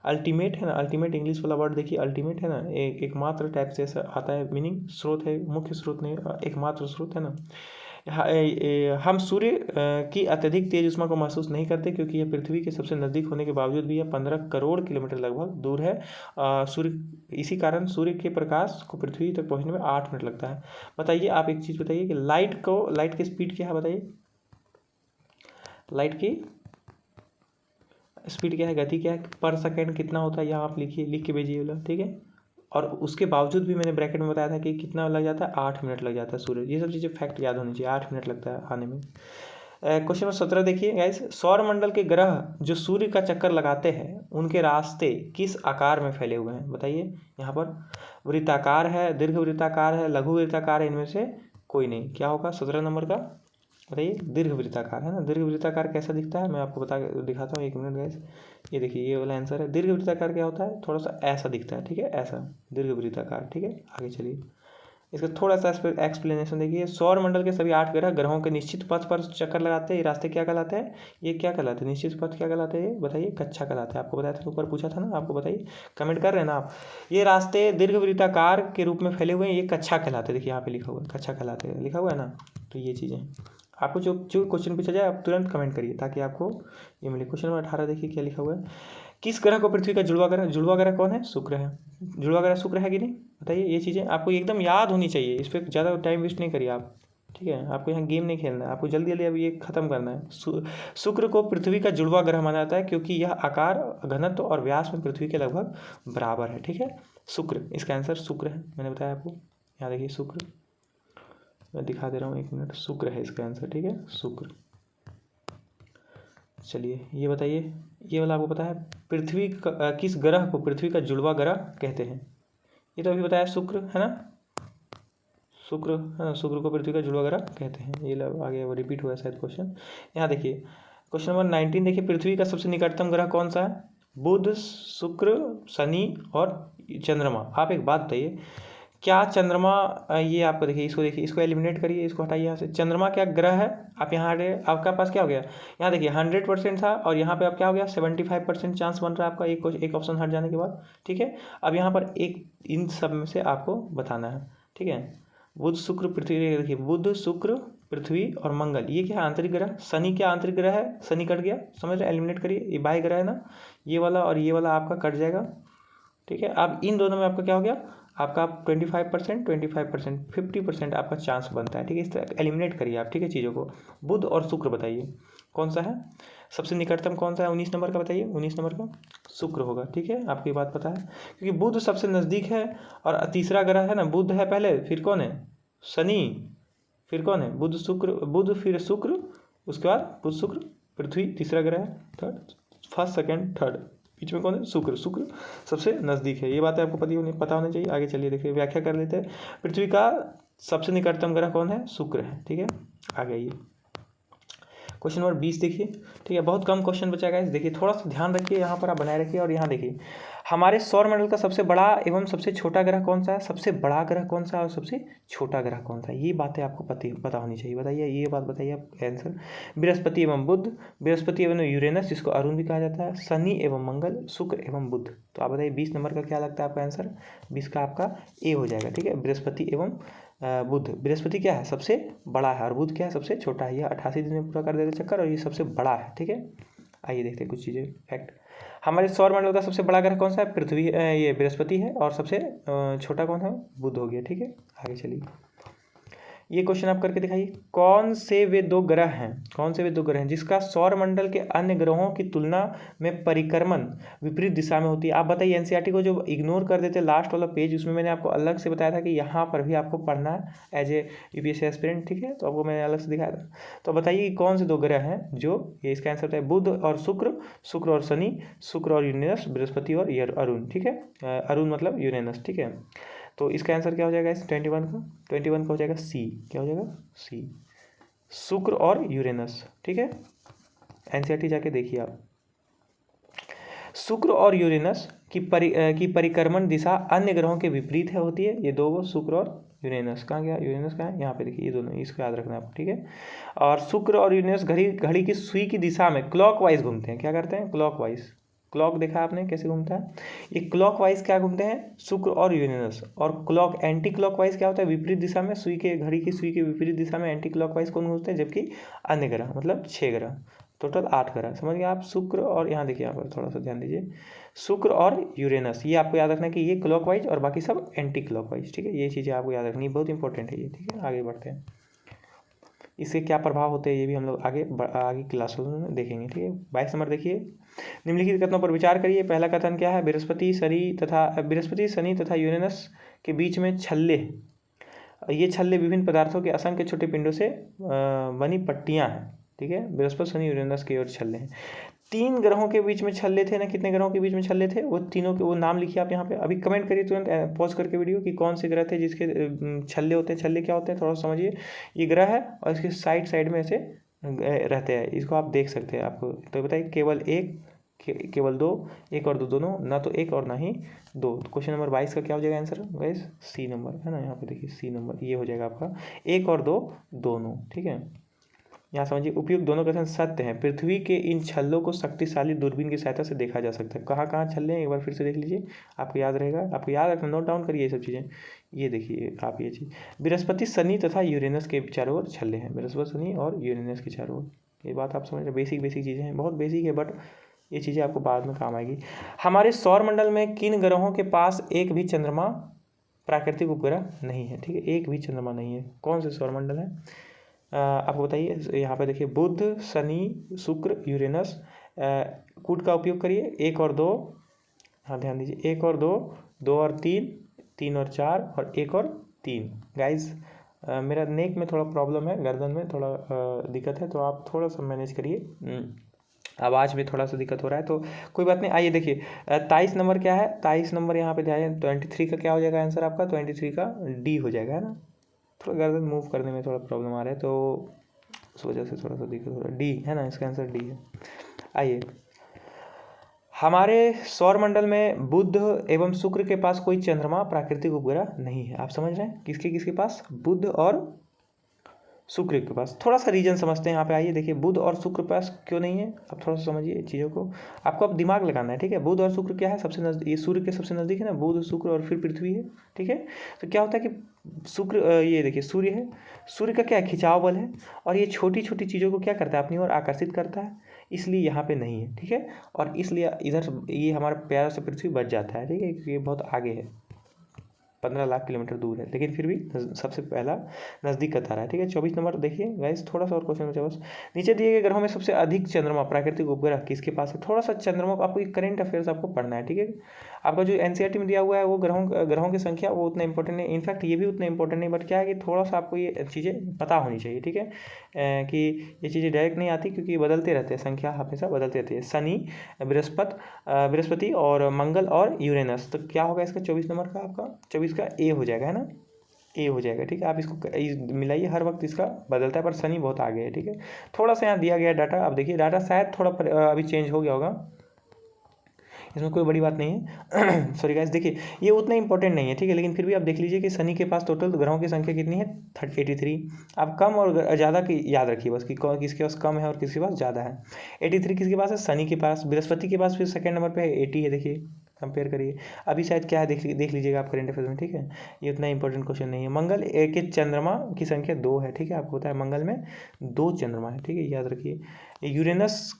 अल्टीमेट है ना, अल्टीमेट इंग्लिश वाला वर्ड देखिए, अल्टीमेट है ना, एकमात्र टाइप से ऐसा आता है मीनिंग। स्रोत है, मुख्य स्रोत नहीं, एकमात्र स्रोत है ना। हम सूर्य की अत्यधिक तेज ऊष्मा को महसूस नहीं करते क्योंकि यह पृथ्वी के सबसे नज़दीक होने के बावजूद भी यह 15 करोड़ किलोमीटर लगभग दूर है। सूर्य, इसी कारण सूर्य के प्रकाश को पृथ्वी तक पहुंचने में 8 मिनट लगता है। बताइए आप एक चीज़ बताइए कि लाइट की स्पीड क्या है, बताइए लाइट की स्पीड क्या है, गति क्या है, पर सेकेंड कितना होता है, यहाँ आप लिखिए, लिख के भेजिए बोला। ठीक है, और उसके बावजूद भी मैंने ब्रैकेट में बताया था कि कितना लग जाता है, 8 मिनट लग जाता है सूर्य। ये सब चीज़ें फैक्ट याद होनी चाहिए, 8 मिनट लगता है आने में। क्वेश्चन नंबर 17 देखिए गाइस, सौरमंडल के ग्रह जो सूर्य का चक्कर लगाते हैं उनके रास्ते किस आकार में फैले हुए हैं, बताइए। यहाँ पर वृत्ताकार है, दीर्घ वृत्ताकार है, लघु वृत्ताकार है, इनमें से कोई नहीं। क्या होगा 17 नंबर का, बताइए। दीर्घ वृत्ताकार है ना। दीर्घ वृत्ताकार कैसा दिखता है, मैं आपको दिखाता हूँ, एक मिनट गाइस। ये देखिए, ये वाला आंसर है। दीर्घ वृत्ताकार क्या होता है, थोड़ा सा ऐसा दिखता है। ठीक है, ऐसा दीर्घ वृत्ताकार। ठीक है, आगे चलिए, इसका थोड़ा सा एक्सप्लेनेशन देखिए। सौरमंडल के सभी 8 ग्रहों के निश्चित पथ पर चक्कर लगाते हैं। ये रास्ते क्या कहलाते हैं, ये क्या कहलाते हैं, निश्चित पथ क्या कहलाते हैं, बताइए। कक्षा कहलाते हैं। आपको बताया था, ऊपर पूछा था ना, आपको बताइए, कमेंट कर रहे हैं ना आप। ये रास्ते दीर्घ वृत्ताकार के रूप में फैले हुए हैं, ये कक्षा कहलाते हैं। देखिए यहाँ पे लिखा हुआ है, कक्षा कहलाते हैं, लिखा हुआ है ना। तो ये चीज़ें आपको जो क्वेश्चन पूछा जाए आप तुरंत कमेंट करिए ताकि आपको ये मिले। क्वेश्चन नंबर 18 देखिए क्या लिखा हुआ है। किस ग्रह को पृथ्वी का जुड़वा ग्रह कौन है, शुक्र है। जुड़वा ग्रह शुक्र है कि नहीं, बताइए। ये चीज़ें आपको एकदम याद होनी चाहिए, इस पर ज़्यादा टाइम वेस्ट नहीं करिए आप। ठीक है, आपको यहाँ गेम नहीं खेलना है, आपको जल्दी जल्दी अभी ये खत्म करना है। शुक्र को पृथ्वी का जुड़वा ग्रह माना जाता है क्योंकि यह आकार, घनत्व और व्यास में पृथ्वी के लगभग बराबर है। ठीक है, शुक्र, इसका आंसर शुक्र है, मैंने बताया आपको। यहाँ देखिए शुक्र, मैं दिखा दे रहा हूँ, एक मिनट, शुक्र है इसका आंसर। ठीक है, शुक्र। चलिए ये बताइए, ये वाला आपको पता है, पृथ्वी किस ग्रह को पृथ्वी का जुड़वा ग्रह कहते हैं। ये तो अभी बताया, शुक्र है ना, शुक्र है ना, शुक्र को पृथ्वी का जुड़वा ग्रह कहते हैं। ये आगे वो रिपीट हुआ है शायद क्वेश्चन। यहाँ देखिए क्वेश्चन नंबर 19 देखिए, पृथ्वी का सबसे निकटतम ग्रह कौन सा है, बुध, शुक्र, शनि और चंद्रमा। आप एक बात बताइए, क्या चंद्रमा, ये आपको देखिए, इसको देखिए, इसको एलिमिनेट करिए, इसको हटाइए यहाँ से। चंद्रमा क्या ग्रह है, आप यहाँ हटे, आपका पास क्या हो गया, यहाँ देखिए 100% था और यहाँ पे अब क्या हो गया, 75% चांस बन रहा है आपका, एक ऑप्शन हट जाने के बाद। ठीक है, अब यहाँ पर एक इन सब में से आपको बताना है। ठीक है, बुध, शुक्र, पृथ्वी, देखिए बुध, शुक्र, पृथ्वी और मंगल, ये क्या है, आंतरिक ग्रह। शनि क्या आंतरिक ग्रह है, शनि कट गया, समझ रहे, एलिमिनेट करिए, ये बाह्य ग्रह है ना, ये वाला और ये वाला आपका कट जाएगा। ठीक है, अब इन दोनों में आपका क्या हो गया, आपका 25%, 50% आपका चांस बनता है। ठीक है, इस तरह एलिमिनेट करिए आप। ठीक है, चीज़ों को। बुध और शुक्र बताइए कौन सा है, सबसे निकटतम कौन सा है, 19 नंबर का बताइए, 19 नंबर का शुक्र होगा। ठीक है, आपको ये बात पता है क्योंकि बुध सबसे नज़दीक है और तीसरा ग्रह है ना, बुध है पहले, फिर कौन है, शनि, फिर कौन है, बुध, शुक्र, बुध फिर शुक्र, उसके बाद बुध, शुक्र, पृथ्वी तीसरा ग्रह है, थर्ड, फर्स्ट, सेकेंड, थर्ड, बीच में कौन है, शुक्र। शुक्र सबसे नज़दीक है, ये बातें आपको पता होनी चाहिए। आगे चलिए देखिए, व्याख्या कर लेते हैं। पृथ्वी का सबसे निकटतम ग्रह कौन है, शुक्र है। ठीक है, आगे आइए क्वेश्चन नंबर 20 देखिए। ठीक है, बहुत कम क्वेश्चन बचा है, देखिए थोड़ा सा ध्यान रखिए, यहाँ पर आप बनाए रखिए। और यहाँ देखिए, हमारे सौरमंडल का सबसे बड़ा एवं सबसे छोटा ग्रह कौन सा है, सबसे बड़ा ग्रह कौन सा है और सबसे छोटा ग्रह कौन सा है, ये बातें आपको पता होनी चाहिए। बताइए, ये बात बताइए आप आंसर। बृहस्पति एवं बुध, बृहस्पति एवं यूरेनस, जिसको अरुण भी कहा जाता है, शनि एवं मंगल, शुक्र एवं बुध। तो आप बताइए 20 नंबर का क्या लगता है आपका आंसर, 20 का आपका ए हो जाएगा। ठीक है, बृहस्पति एवं बुध। बृहस्पति क्या है, सबसे बड़ा है, और बुध क्या है, सबसे छोटा है। यह 88 दिन में पूरा कर देगा चक्कर और ये सबसे बड़ा है। ठीक है, आइए देखते हैं कुछ चीज़ें, फैक्ट। हमारे सौरमंडल का सबसे बड़ा ग्रह कौन सा है, पृथ्वी, ये बृहस्पति है, और सबसे छोटा कौन है, बुध हो गया। ठीक है, आगे चलिए, ये क्वेश्चन आप करके दिखाइए। कौन से वे दो ग्रह हैं जिसका सौरमंडल के अन्य ग्रहों की तुलना में परिक्रमण विपरीत दिशा में होती है। आप बताइए, एनसीईआरटी को जो इग्नोर कर देते लास्ट वाला पेज, उसमें मैंने आपको अलग से बताया था कि यहाँ पर भी आपको पढ़ना है एज ए यूपीएससी एस्पिरेंट। ठीक है, तो आपको मैंने अलग से दिखाया था। तो बताइए कौन से दो ग्रह हैं जो, ये इसका आंसर है बुध और शुक्र, शुक्र और शनि, शुक्र और यूरेनस, बृहस्पति और अरुण। ठीक है, अरुण मतलब यूरेनस। ठीक है, तो इसका आंसर क्या हो जाएगा इस 21 का हो जाएगा सी। क्या हो जाएगा? सी, शुक्र और यूरेनस। ठीक है, एनसीईआरटी जाके देखिए आप। शुक्र और यूरेनस की परिक्रमण दिशा अन्य ग्रहों के विपरीत है होती है। ये दो, शुक्र और यूरेनस। कहाँ गया यूरेनस? कहाँ है? यहाँ पे देखिए, ये दोनों, इसको याद रखना है। ठीक है, और शुक्र और यूरेनस घड़ी की सुई की दिशा में क्लॉकवाइज घूमते हैं। क्या करते हैं? क्लॉकवाइज। क्लॉक देखा आपने कैसे घूमता है? ये क्लॉकवाइज क्या घूमते हैं? शुक्र और यूरेनस। और क्लॉक एंटी क्लॉकवाइज क्या होता है? विपरीत दिशा में, घड़ी की सुई के विपरीत दिशा में एंटी क्लॉकवाइज कौन घूमते हैं? जबकि अन्य ग्रह, मतलब 6 ग्रह, टोटल 8 ग्रह। समझ गए आप? शुक्र और, यहाँ देखिए, यहाँ पर थोड़ा सा ध्यान दीजिए, शुक्र और यूरेनस, ये आपको याद रखना है कि ये क्लॉकवाइज और बाकी सब एंटी क्लॉकवाइज। ठीक है, ये चीज़ें आपको याद रखनी बहुत इंपॉर्टेंट है ये। ठीक है, आगे बढ़ते हैं। इससे क्या प्रभाव होते हैं ये भी हम लोग आगे क्लासों में देखेंगे। ठीक है, 22 नंबर देखिए, निम्नलिखित कथनों पर विचार करिए। पहला कथन क्या है? बृहस्पति शनि तथा यूरेनस के बीच में छल्ले, ये छल्ले विभिन्न पदार्थों के असंख्य छोटे पिंडों से बनी पट्टियां हैं। ठीक है, बृहस्पति शनि यूरेनस की ओर छल्ले हैं। 3 ग्रहों के बीच में छल्ले थे ना, कितने ग्रहों के बीच में छल्ले थे? वो तीनों के वो नाम लिखिए आप यहाँ पे। अभी कमेंट करिए तुरंत, पॉज करके वीडियो, कि कौन से ग्रह थे जिसके छल्ले होते हैं। छल्ले क्या होते हैं थोड़ा सा समझिए। ये ग्रह है और इसके साइड में ऐसे रहते हैं, इसको आप देख सकते हैं। आपको तो बताइए, केवल 2, एक और 2 दोनों, ना तो एक और ना ही 2। क्वेश्चन नंबर 22 का क्या हो जाएगा आंसर गाइस? सी नंबर है ना, यहाँ पे देखिए सी नंबर, ये हो जाएगा आपका 1 और 2 दोनों। ठीक है, यहाँ समझिए, उपयुक्त दोनों कथन सत्य हैं। पृथ्वी के इन छल्लों को शक्तिशाली दूरबीन की सहायता से देखा जा सकता है। कहाँ कहाँ छल्ले हैं एक बार फिर से देख लीजिए, आपको याद रहेगा। आपको याद रखना, नोट डाउन करिए ये सब चीज़ें। ये देखिए आप, ये चीज़, बृहस्पति शनि तथा यूरेनस के चारों ओर छल्ले हैं। बृहस्पति शनि और यूरेनस के चारों ओर, ये बात आप समझ रहे। बेसिक चीज़ें हैं, बहुत बेसिक है, बट ये चीज़ें आपको बाद में काम आएगी। हमारे सौर मंडल में किन ग्रहों के पास एक भी चंद्रमा प्राकृतिक उपग्रह नहीं है? ठीक है, एक भी चंद्रमा नहीं है। कौन से सौर मंडल है आपको बताइए। यहाँ पे देखिए, बुध, शनि, शुक्र, यूरेनस। कूट का उपयोग करिए, 1 और 2, हाँ ध्यान दीजिए, 1 और 2, 2 और 3, 3 और 4 और 1 और 3। गाइज मेरा नेक में थोड़ा प्रॉब्लम है, गर्दन में थोड़ा दिक्कत है, तो आप थोड़ा सा मैनेज करिए। आवाज़ में थोड़ा सा दिक्कत हो रहा है, तो कोई बात नहीं। आइए देखिए, 23 नंबर क्या है? 23 नंबर यहाँ पे ध्यान, 23 का क्या हो जाएगा आंसर आपका? 23 का डी हो जाएगा, है ना। थोड़ा गर्दन मूव करने में थोड़ा प्रॉब्लम आ रहा है, तो उस वजह से थोड़ा सा दिक्कत हो रहा है। डी है ना, इसका आंसर डी है। आइए, हमारे सौर मंडल में बुध एवं शुक्र के पास कोई चंद्रमा प्राकृतिक उपग्रह नहीं है। आप समझ रहे हैं? किसके पास? बुध और शुक्र के पास। थोड़ा सा रीजन समझते हैं यहाँ पे। आइए देखिए, बुध और शुक्र के पास क्यों नहीं है, अब थोड़ा सा समझिए चीज़ों को। आपको अब दिमाग लगाना है। ठीक है, बुध और शुक्र क्या है? सबसे नजदीक, ये सूर्य के सबसे नज़दीक है ना, बुध, शुक्र और फिर पृथ्वी है। ठीक है, तो क्या होता है कि शुक्र, ये देखिए सूर्य है, सूर्य का क्या है? खिंचाव बल है, और ये छोटी छोटी चीज़ों को क्या करता है? अपनी ओर आकर्षित करता है, इसलिए यहाँ पे नहीं है। ठीक है, और इसलिए इधर ये हमारा प्यारा सा पृथ्वी बच जाता है। ठीक है, क्योंकि ये बहुत आगे है, 15 लाख किलोमीटर दूर है, लेकिन फिर भी सबसे पहला नज़दीक का तारा है। ठीक है, 24 नंबर देखिए गाइस, थोड़ा सा और क्वेश्चन बचा बस। नीचे दिए गए ग्रहों में सबसे अधिक चंद्रमा प्राकृतिक उपग्रह किसके पास है? थोड़ा सा चंद्रमा को आपको करंट अफेयर्स आपको पढ़ना है। ठीक है, आपका जो एनसीईआरटी में दिया हुआ है वो ग्रहों की संख्या वो उतना इंपॉर्टेंट नहीं, इनफैक्ट ये भी उतना इंपॉर्टेंट नहीं, बट क्या है कि थोड़ा सा आपको ये चीज़ें पता होनी चाहिए। ठीक है, कि ये चीज़ें डायरेक्ट नहीं आती, क्योंकि बदलते रहते हैं, संख्या हमेशा बदलती रहती है। शनि, बृहस्पति और मंगल और यूरेनस। तो क्या होगा इसका 24 नंबर का? आपका 24 का ए हो जाएगा, है ना, ए हो जाएगा। ठीक है, आप इसको मिलाइए, हर वक्त इसका बदलता है, पर शनि बहुत आगे है। ठीक है, थोड़ा सा यहाँ दिया गया डाटा, अब देखिए डाटा शायद थोड़ा अभी चेंज हो गया होगा, इसमें कोई बड़ी बात नहीं है। सॉरी गाइस, देखिए ये उतना इंपॉर्टेंट नहीं है। ठीक है, लेकिन फिर भी आप देख लीजिए कि शनि के पास टोटल ग्रहों की संख्या कितनी है? 83। आप कम और ज़्यादा की याद रखिए बस, कि किसके पास कम है और किसके पास ज़्यादा है। 83 किसके पास है? शनि के पास। बृहस्पति के पास फिर सेकंड नंबर पे है, 80 है। देखिए, कंपेयर करिए। अभी शायद क्या है देख लीजिएगा आप करेंट अफेयर्स में। ठीक है, ये उतना इंपॉर्टेंट क्वेश्चन नहीं है। मंगल के चंद्रमा की संख्या 2 है। ठीक है, आपको पता है मंगल में 2 चंद्रमा है। ठीक है, याद रखिए। यूरेनस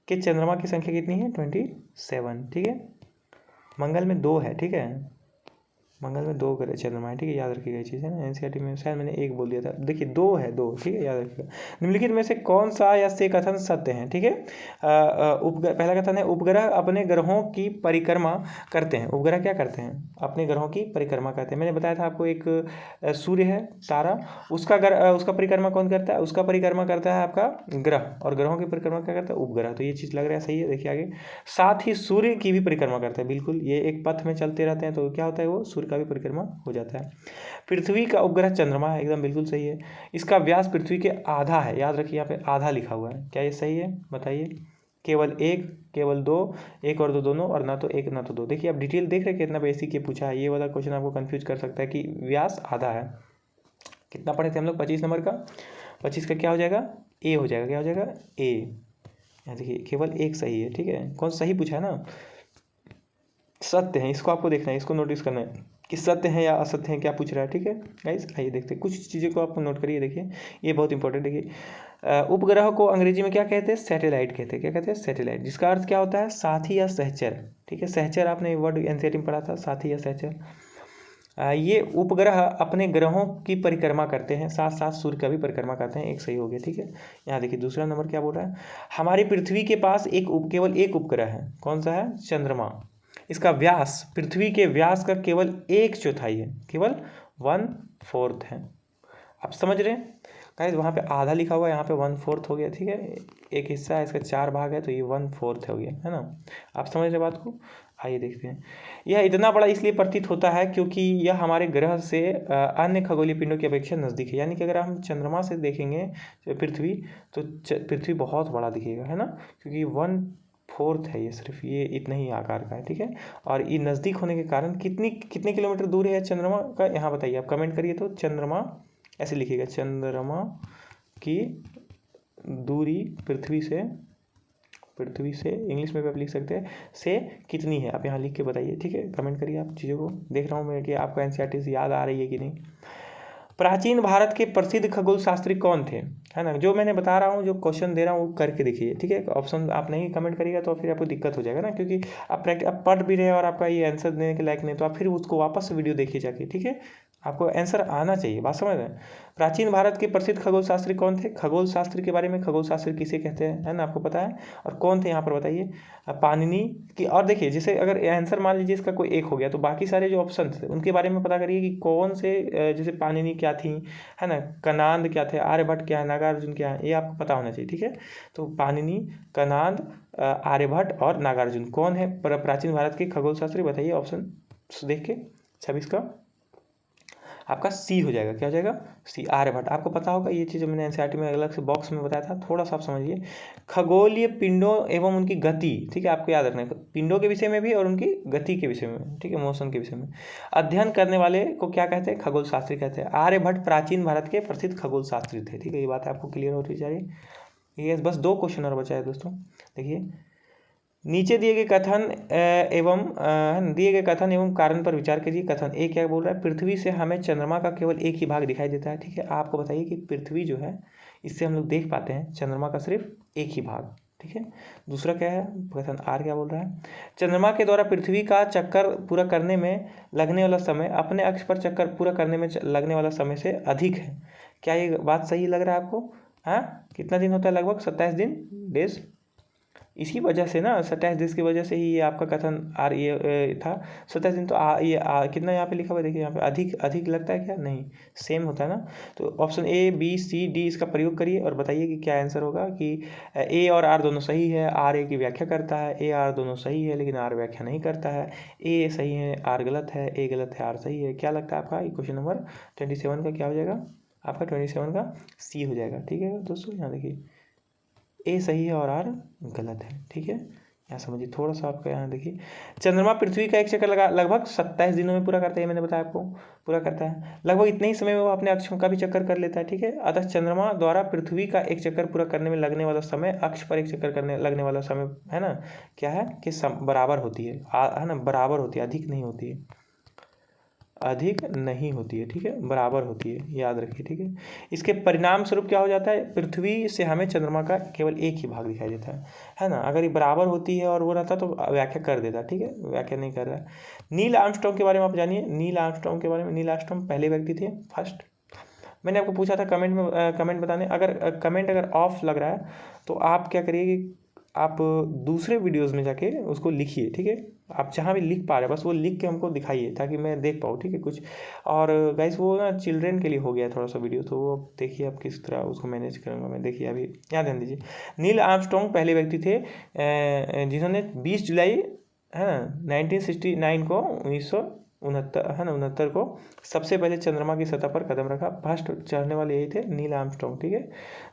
के चंद्रमा की संख्या कितनी है? 27। ठीक है, मंगल में 2 है। ठीक है, मंगल में 2 चंद्रमा है। ठीक है, याद रखिएगा ये चीज़, है ना। एनसीईआरटी में शायद मैंने 1 बोल दिया था, देखिए 2 है, 2। ठीक है, याद रखिएगा। निम्नलिखित में से कौन सा या से कथन सत्य है? ठीक है, पहला कथन है, उपग्रह अपने ग्रहों की परिक्रमा करते हैं। उपग्रह क्या करते हैं? अपने ग्रहों की परिक्रमा करते हैं। मैंने बताया था आपको, एक सूर्य है तारा, उसका परिक्रमा कौन करता है? उसका परिक्रमा करता है आपका ग्रह, और ग्रहों की परिक्रमा क्या करता है? उपग्रह। तो ये चीज़ लग रहा है सही है। देखिए आगे, साथ ही सूर्य की भी परिक्रमा करता है। बिल्कुल, ये एक पथ में चलते रहते हैं, तो क्या होता है वो सूर्य का भी परिक्रमा हो जाता है। पृथ्वी का उपग्रह चंद्रमा है, एकदम बिल्कुल सही है। इसका व्यास पृथ्वी के आधा है, याद रखिए यहाँ पे आधा लिखा हुआ है। क्या ये सही है बताइए? केवल एक, केवल दो, एक और दो दोनों, और ना तो एक ना तो दो। देखिए आप डिटेल देख रहे हैं कितना बेसिक ये पूछा है। ये वाला क्वेश्चन आपको कंफ्यूज कर सकता है कि व्यास आधा है। कितना पढ़े थे हम लोग 25 नंबर का? 25 का क्या हो जाएगा? ए हो जाएगा। क्या हो जाएगा? ए। यहाँ देखिए केवल एक सही है, ठीक है। कौन सही पूछा है ना? सत्य है, इसको आपको देखना है, इसको नोटिस करना है कि सत्य है या असत्य है, क्या पूछ रहा है, ठीक है गाइस। आइए देखते हैं कुछ चीज़ों को आप नोट करिए। देखिए ये बहुत इंपॉर्टेंट। देखिए उपग्रह को अंग्रेजी में क्या कहते हैं? सैटेलाइट कहते हैं। क्या कहते हैं? सैटेलाइट, जिसका अर्थ क्या होता है? साथी या सहचर, ठीक है। सहचर आपने वर्ड एनसीईआरटी में पढ़ा था, साथी या सहचर। ये उपग्रह अपने ग्रहों की परिक्रमा करते हैं, साथ साथ सूर्य का भी परिक्रमा करते हैं। एक सही हो गया, ठीक है। यहाँ देखिए दूसरा नंबर क्या बोल रहा है? हमारी पृथ्वी के पास केवल एक उपग्रह है। कौन सा है? चंद्रमा। इसका व्यास पृथ्वी के व्यास का केवल 1/4 है, केवल 1/4 है। आप समझ रहे हैं गाइस? वहाँ पे आधा लिखा हुआ है, यहाँ पे 1/4 हो गया, ठीक है। एक हिस्सा है, इसका 4 भाग है, तो ये 1/4 हो गया, है ना। आप समझ रहे बात को? आइए देखते हैं। यह इतना बड़ा इसलिए प्रतीत होता है क्योंकि यह हमारे ग्रह से अन्य खगोलीय पिंडों की अपेक्षा नज़दीक है। यानी कि अगर हम चंद्रमा से देखेंगे पृथ्वी, तो पृथ्वी बहुत बड़ा दिखेगा, है ना, क्योंकि 1/4 है ये, सिर्फ ये इतना ही आकार का है, ठीक है। और ये नज़दीक होने के कारण कितने किलोमीटर दूर है चंद्रमा का, यहाँ बताइए आप कमेंट करिए। तो चंद्रमा ऐसे लिखिएगा, चंद्रमा की दूरी पृथ्वी से इंग्लिश में भी आप लिख सकते हैं, से कितनी है, आप यहाँ लिख के बताइए, ठीक है। कमेंट करिए आप चीज़ों को। देख रहा हूँ मैं कि आपको एनसीईआरटी से याद आ रही है कि नहीं। प्राचीन भारत के प्रसिद्ध खगोल शास्त्री कौन थे, है ना। जो मैंने बता रहा हूँ, जो क्वेश्चन दे रहा हूँ वो करके देखिए, ठीक है। ऑप्शन आप नहीं कमेंट करिएगा तो फिर आपको दिक्कत हो जाएगा ना, क्योंकि आप पढ़ भी रहे हैं और आपका ये आंसर देने के लायक नहीं, तो आप फिर उसको वापस से वीडियो देखिए जाके, ठीक है। आपको आंसर आना चाहिए, बात समझ रहे हैं। प्राचीन भारत के प्रसिद्ध खगोल शास्त्री कौन थे? खगोल शास्त्र के बारे में, खगोल शास्त्र किसे कहते हैं, है ना, आपको पता है। और कौन थे यहाँ पर बताइए? पाणिनि की। और देखिए जैसे अगर आंसर मान लीजिए इसका कोई एक हो गया, तो बाकी सारे जो ऑप्शन थे उनके बारे में पता करिए कि कौन से, जैसे पाणिनि क्या थी, है ना, कनाद क्या थे, आर्यभट्ट क्या है, नागार्जुन क्या है, ये आपको पता होना चाहिए, ठीक है। तो पाणिनि, कनाद, आर्यभट्ट और नागार्जुन कौन है प्राचीन भारत के खगोल शास्त्री? बताइए ऑप्शन देख के। 26 का आपका सी हो जाएगा। क्या हो जाएगा? सी, आर्यभट्ट। आपको पता होगा ये चीज़ मैंने एनसीईआरटी में अलग से बॉक्स में बताया था, थोड़ा सा आप समझिए। खगोलीय पिंडों एवं उनकी गति, ठीक है, आपको याद रखना है, पिंडों के विषय में भी और उनकी गति के विषय में, ठीक है, मोशन के विषय में अध्ययन करने वाले को क्या कहते हैं? खगोल शास्त्री कहते हैं। आर्यभट्ट प्राचीन भारत के प्रसिद्ध खगोल शास्त्री थे, ठीक है। ये बात आपको क्लियर होती जा रही है। ये बस 2 क्वेश्चन और बचा है दोस्तों। देखिए नीचे दिए गए कथन एवं कारण पर विचार कीजिए। कथन ए क्या बोल रहा है? पृथ्वी से हमें चंद्रमा का केवल एक ही भाग दिखाई देता है, ठीक है। आपको बताइए कि पृथ्वी जो है इससे हम लोग देख पाते हैं चंद्रमा का सिर्फ एक ही भाग, ठीक है। दूसरा क्या है? कथन आर क्या बोल रहा है? चंद्रमा के द्वारा पृथ्वी का चक्कर पूरा करने में लगने वाला समय अपने अक्ष पर चक्कर पूरा करने में लगने वाला समय से अधिक है। क्या ये बात सही लग रहा है आपको? हाँ, कितना दिन होता है? लगभग 27 दिन, डेज। इसी वजह से ना, 27 दिन की वजह से ही ये आपका कथन आर ये था 27 दिन। तो कितना यहाँ पे लिखा हुआ है? देखिए यहाँ पे अधिक लगता है क्या? नहीं, सेम होता है ना। तो option A, B, C, D इसका प्रयोग करिए और बताइए कि क्या आंसर होगा। कि ए और आर दोनों सही है, आर ए की व्याख्या करता है, ए आर दोनों सही है लेकिन आर व्याख्या नहीं करता है, ए सही है आर गलत है, ए गलत है आर सही है। क्या लगता है आपका? क्वेश्चन नंबर 27 का क्या हो जाएगा? आपका 27 का सी हो जाएगा, ठीक है दोस्तों। यहाँ देखिए ए सही है और आर गलत है, ठीक है। यहाँ समझिए थोड़ा सा आपका, यहाँ देखिए चंद्रमा पृथ्वी का एक चक्कर लगभग 27 दिनों में पूरा करता है, मैंने बताया आपको, पूरा करता है। लगभग इतने ही समय में वो अपने अक्षों का भी चक्कर कर लेता है, ठीक है। अतः चंद्रमा द्वारा पृथ्वी का एक चक्कर पूरा करने में लगने वाला समय अक्ष पर एक चक्कर करने लगने वाला समय, है ना, क्या है कि बराबर होती है ना, बराबर होती है, अधिक नहीं होती है, अधिक नहीं होती है, ठीक है, बराबर होती है, याद रखिए, ठीक है। इसके परिणाम स्वरूप क्या हो जाता है? पृथ्वी से हमें चंद्रमा का केवल एक ही भाग दिखाई देता है ना। अगर ये बराबर होती है और वो रहता तो व्याख्या कर देता, ठीक है, व्याख्या नहीं कर रहा है। नील आर्मस्ट्रांग के बारे में आप जानिए। नील आर्मस्ट्रांग के बारे में, नील आर्मस्ट्रांग पहले व्यक्ति थे, फर्स्ट। मैंने आपको पूछा था कमेंट बताने। अगर कमेंट अगर ऑफ लग रहा है तो आप क्या करिए कि आप दूसरे वीडियोस में जाके उसको लिखिए, ठीक है। आप जहाँ भी लिख पा रहे हैं बस वो लिख के हमको दिखाइए ताकि मैं देख पाऊँ, ठीक है। कुछ और गाइस वो ना चिल्ड्रेन के लिए हो गया थोड़ा सा वीडियो, तो वो देखिए आप किस तरह उसको मैनेज करूँगा मैं। देखिए अभी यहाँ ध्यान दीजिए। नील आर्मस्ट्रांग पहले व्यक्ति थे जिन्होंने 20 जुलाई, है ना, 1969 को 69 है ना 69 को सबसे पहले चंद्रमा की सतह पर कदम रखा। फर्स्ट चढ़ने वाले यही थे नील आर्मस्ट्रॉन्ग, ठीक है।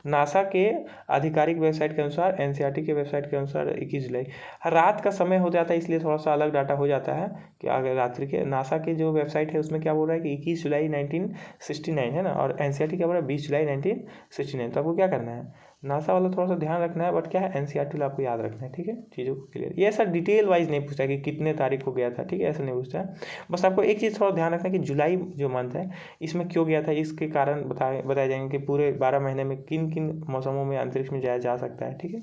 नासा के आधिकारिक वेबसाइट के अनुसार, एनसीईआरटी के वेबसाइट के अनुसार 21 जुलाई। रात का समय हो जाता है इसलिए थोड़ा सा अलग डाटा हो जाता है कि अगर रात्रि के, नासा के जो वेबसाइट है उसमें क्या बोल रहा है कि 21 जुलाई 1969 है ना, और एनसीईआरटी क्या बोल रहा है 20 जुलाई 1969। तो आपको क्या करना है, नासा वाला थोड़ा सा ध्यान रखना है, बट क्या है एनसीईआरटी आपको याद रखना है, ठीक है, चीज़ों को क्लियर। ये ऐसा डिटेल वाइज नहीं पूछता है कि कितने तारीख को गया था, ठीक है, ऐसा नहीं पूछता है। बस आपको एक चीज़ थोड़ा ध्यान रखना है कि जुलाई जो मंथ है इसमें क्यों गया था, इसके कारण बताए जाएंगे कि पूरे 12 महीने में किन किन मौसमों में अंतरिक्ष में जाया जा सकता है, ठीक है,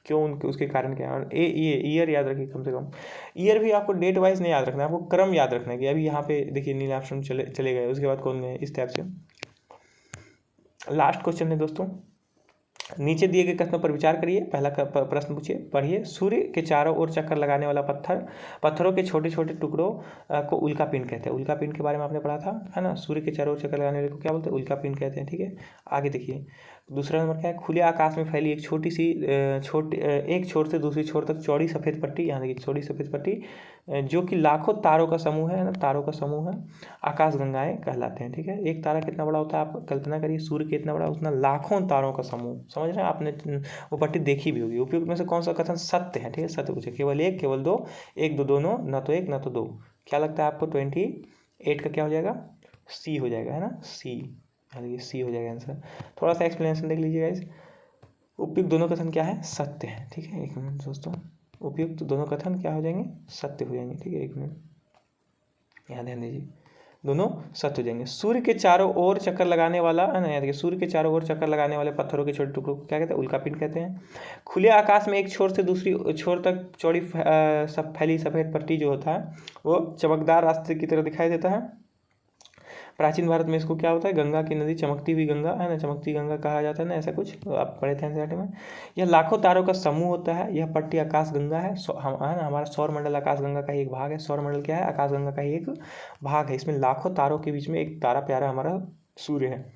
क्यों उनके उसके कारण क्या है। और ये ईयर याद रखिए कम से कम। ईयर भी आपको डेट वाइज नहीं याद रखना है, आपको क्रम याद रखना है कि अभी यहाँ पे देखिए नील आर्मस्ट्रॉन्ग चले गए, उसके बाद कौन गए, इस टाइप से। लास्ट क्वेश्चन है दोस्तों, नीचे दिए गए कथनों पर विचार करिए। पहला प्रश्न पूछिए, पढ़िए। सूर्य के चारों ओर चक्कर लगाने वाला पत्थरों के छोटे छोटे टुकड़ों को उल्का पिंड कहते हैं। उल्का पिंड के बारे में आपने पढ़ा था, है ना। सूर्य के चारों ओर चक्कर लगाने वाले को क्या बोलते हैं, उल्का पिंड कहते हैं, ठीक है। आगे देखिए, दूसरा नंबर क्या है, खुले आकाश में फैली एक छोटी सी एक छोर से दूसरी छोर तक चौड़ी सफ़ेद पट्टी, यहाँ देखिए चौड़ी सफ़ेद पट्टी, जो कि लाखों तारों का समूह है ना, तारों का समूह है, आकाशगंगाएं कहलाते हैं, ठीक है। एक तारा कितना बड़ा होता है, आप कल्पना करिए, सूर्य कितना बड़ा, उतना लाखों तारों का समूह, समझ रहे हैं। आपने वो पट्टी देखी भी होगी। उपयुक्त में से कौन सा कथन सत्य है, ठीक है, सत्य पूछे। केवल एक, केवल दो, एक दो दोनों, न तो एक न तो दो। क्या लगता है आपको, 28 का क्या हो जाएगा, सी हो जाएगा, है ना, सी, देखिए सी हो जाएगा आंसर। थोड़ा सा एक्सप्लेनेशन देख लीजिएगा इस। उपयुक्त दोनों कथन क्या है, सत्य है, ठीक है। एक मिनट दोस्तों, उपयुक्त दोनों कथन क्या हो जाएंगे, सत्य हो जाएंगे, ठीक है। एक मिनट यहाँ ध्यान दीजिए, दोनों सत्य हो जाएंगे। सूर्य के चारों ओर चक्कर लगाने वाला, है ना, याद रखिए, सूर्य के चारों ओर चक्कर लगाने वाले पत्थरों के छोटे टुकड़ों को क्या कहते हैं, उल्कापिंड कहते हैं। खुले आकाश में एक छोर से दूसरी छोर तक चौड़ी फैली सफ़ेद पट्टी जो होता है वो चमकदार रास्ते की तरह दिखाई देता है। प्राचीन भारत में इसको क्या होता है, गंगा की नदी, चमकती हुई गंगा, है ना, चमकती गंगा कहा जाता है ना, ऐसा कुछ तो आप पढ़े थे एनसीईआरटी में। यह लाखों तारों का समूह होता है। यह पट्टी आकाश गंगा है, है ना, हमारा सौर मंडल आकाश गंगा का ही एक भाग है। सौर मंडल क्या है, आकाश गंगा का ही एक भाग है। इसमें लाखों तारों के बीच में एक तारा प्यारा हमारा सूर्य है।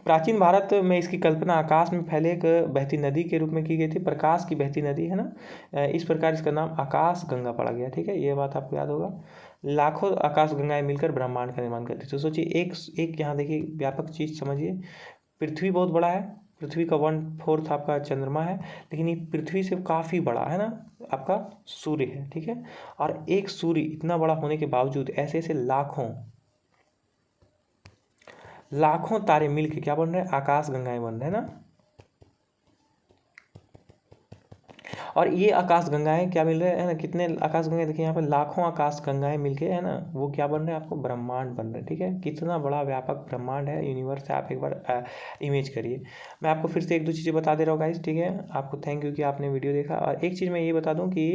प्राचीन भारत में इसकी कल्पना आकाश में फैले एक बहती नदी के रूप में की गई थी, प्रकाश की बहती नदी, है ना। इस प्रकार इसका नाम आकाश गंगा पड़ा गया, ठीक है, ये बात आपको याद होगा। लाखों आकाश गंगाएं मिलकर ब्रह्मांड का निर्माण करती। तो सोचिए, एक यहाँ देखिए व्यापक चीज़ समझिए, पृथ्वी बहुत बड़ा है, पृथ्वी का 1/4 आपका चंद्रमा है, लेकिन ये पृथ्वी से काफ़ी बड़ा है ना आपका सूर्य है, ठीक है। और एक सूर्य इतना बड़ा होने के बावजूद ऐसे ऐसे लाखों तारे मिल के क्या बन रहे हैं, आकाश गंगाएं बन रहे हैं ना। और ये आकाश गंगाएं क्या मिल रहे हैं ना, कितने आकाश गंगाएं देखिए यहाँ पे, लाखों आकाश गंगाएं मिलके, है ना, वो क्या बन रहे हैं, आपको ब्रह्मांड बन रहे हैं, ठीक है। कितना बड़ा व्यापक ब्रह्मांड है, यूनिवर्स है, आप एक बार इमेज करिए। मैं आपको फिर से एक दो चीज़ें बता दे रहा हूँ गाइस, ठीक है। आपको थैंक यू कि आपने वीडियो देखा। और एक चीज़ मैं ये बता दूँ कि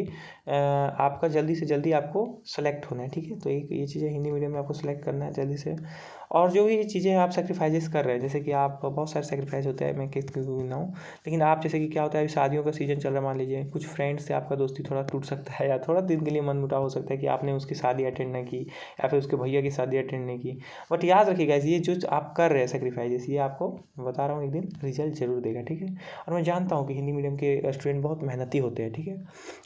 आपका जल्दी से जल्दी आपको सेलेक्ट होना है, ठीक है। तो ये चीज़ें हिंदी मीडियम में आपको सेलेक्ट करना है जल्दी से। और जो भी चीज़ें आप सेक्रीफाइजेस कर रहे हैं, जैसे कि आप बहुत सारे सेक्रीफाइस होते हैं, मैं किसी को भी ना हूँ, लेकिन आप जैसे कि क्या होता है, अभी शादियों का सीजन चल रहा है, मान लीजिए कुछ फ्रेंड्स से आपका दोस्ती थोड़ा टूट सकता है, या थोड़ा दिन के लिए मनमुटाव हो सकता है कि आपने उसकी शादी अटेंड नहीं की, या फिर उसके भैया की शादी अटेंड नहीं की। बट याद रखिएगा, ये जो आप कर रहे हैं सेक्रीफाइजेस, ये आपको बता रहा हूँ एक दिन रिजल्ट जरूर देगा, ठीक है। और मैं जानता हूँ कि हिंदी मीडियम के स्टूडेंट बहुत मेहनती होते हैं, ठीक है।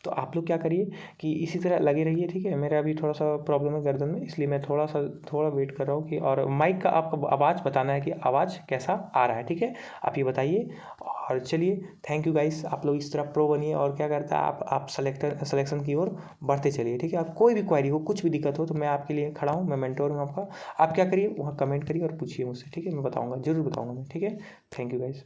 तो आप लोग क्या करिए कि इसी तरह लगे रहिए, ठीक है। मेरा अभी थोड़ा सा प्रॉब्लम है गर्दन में, इसलिए मैं थोड़ा वेट कर रहा हूँ कि, और माइक का आपका आवाज़ बताना है कि आवाज़ कैसा आ रहा है, ठीक है, आप ये बताइए। और चलिए, थैंक यू गाइस, आप लोग इस तरह प्रो बनिए, और क्या करता है आप सिलेक्शन की ओर बढ़ते चलिए, ठीक है। आप कोई भी क्वेरी हो, कुछ भी दिक्कत हो, तो मैं आपके लिए खड़ा हूँ, मैं मेंटोर हूँ आपका। आप क्या करिए, वहाँ कमेंट करिए और पूछिए मुझसे, ठीक है, मैं बताऊँगा, जरूर बताऊँगा मैं, ठीक है। Thank you guys.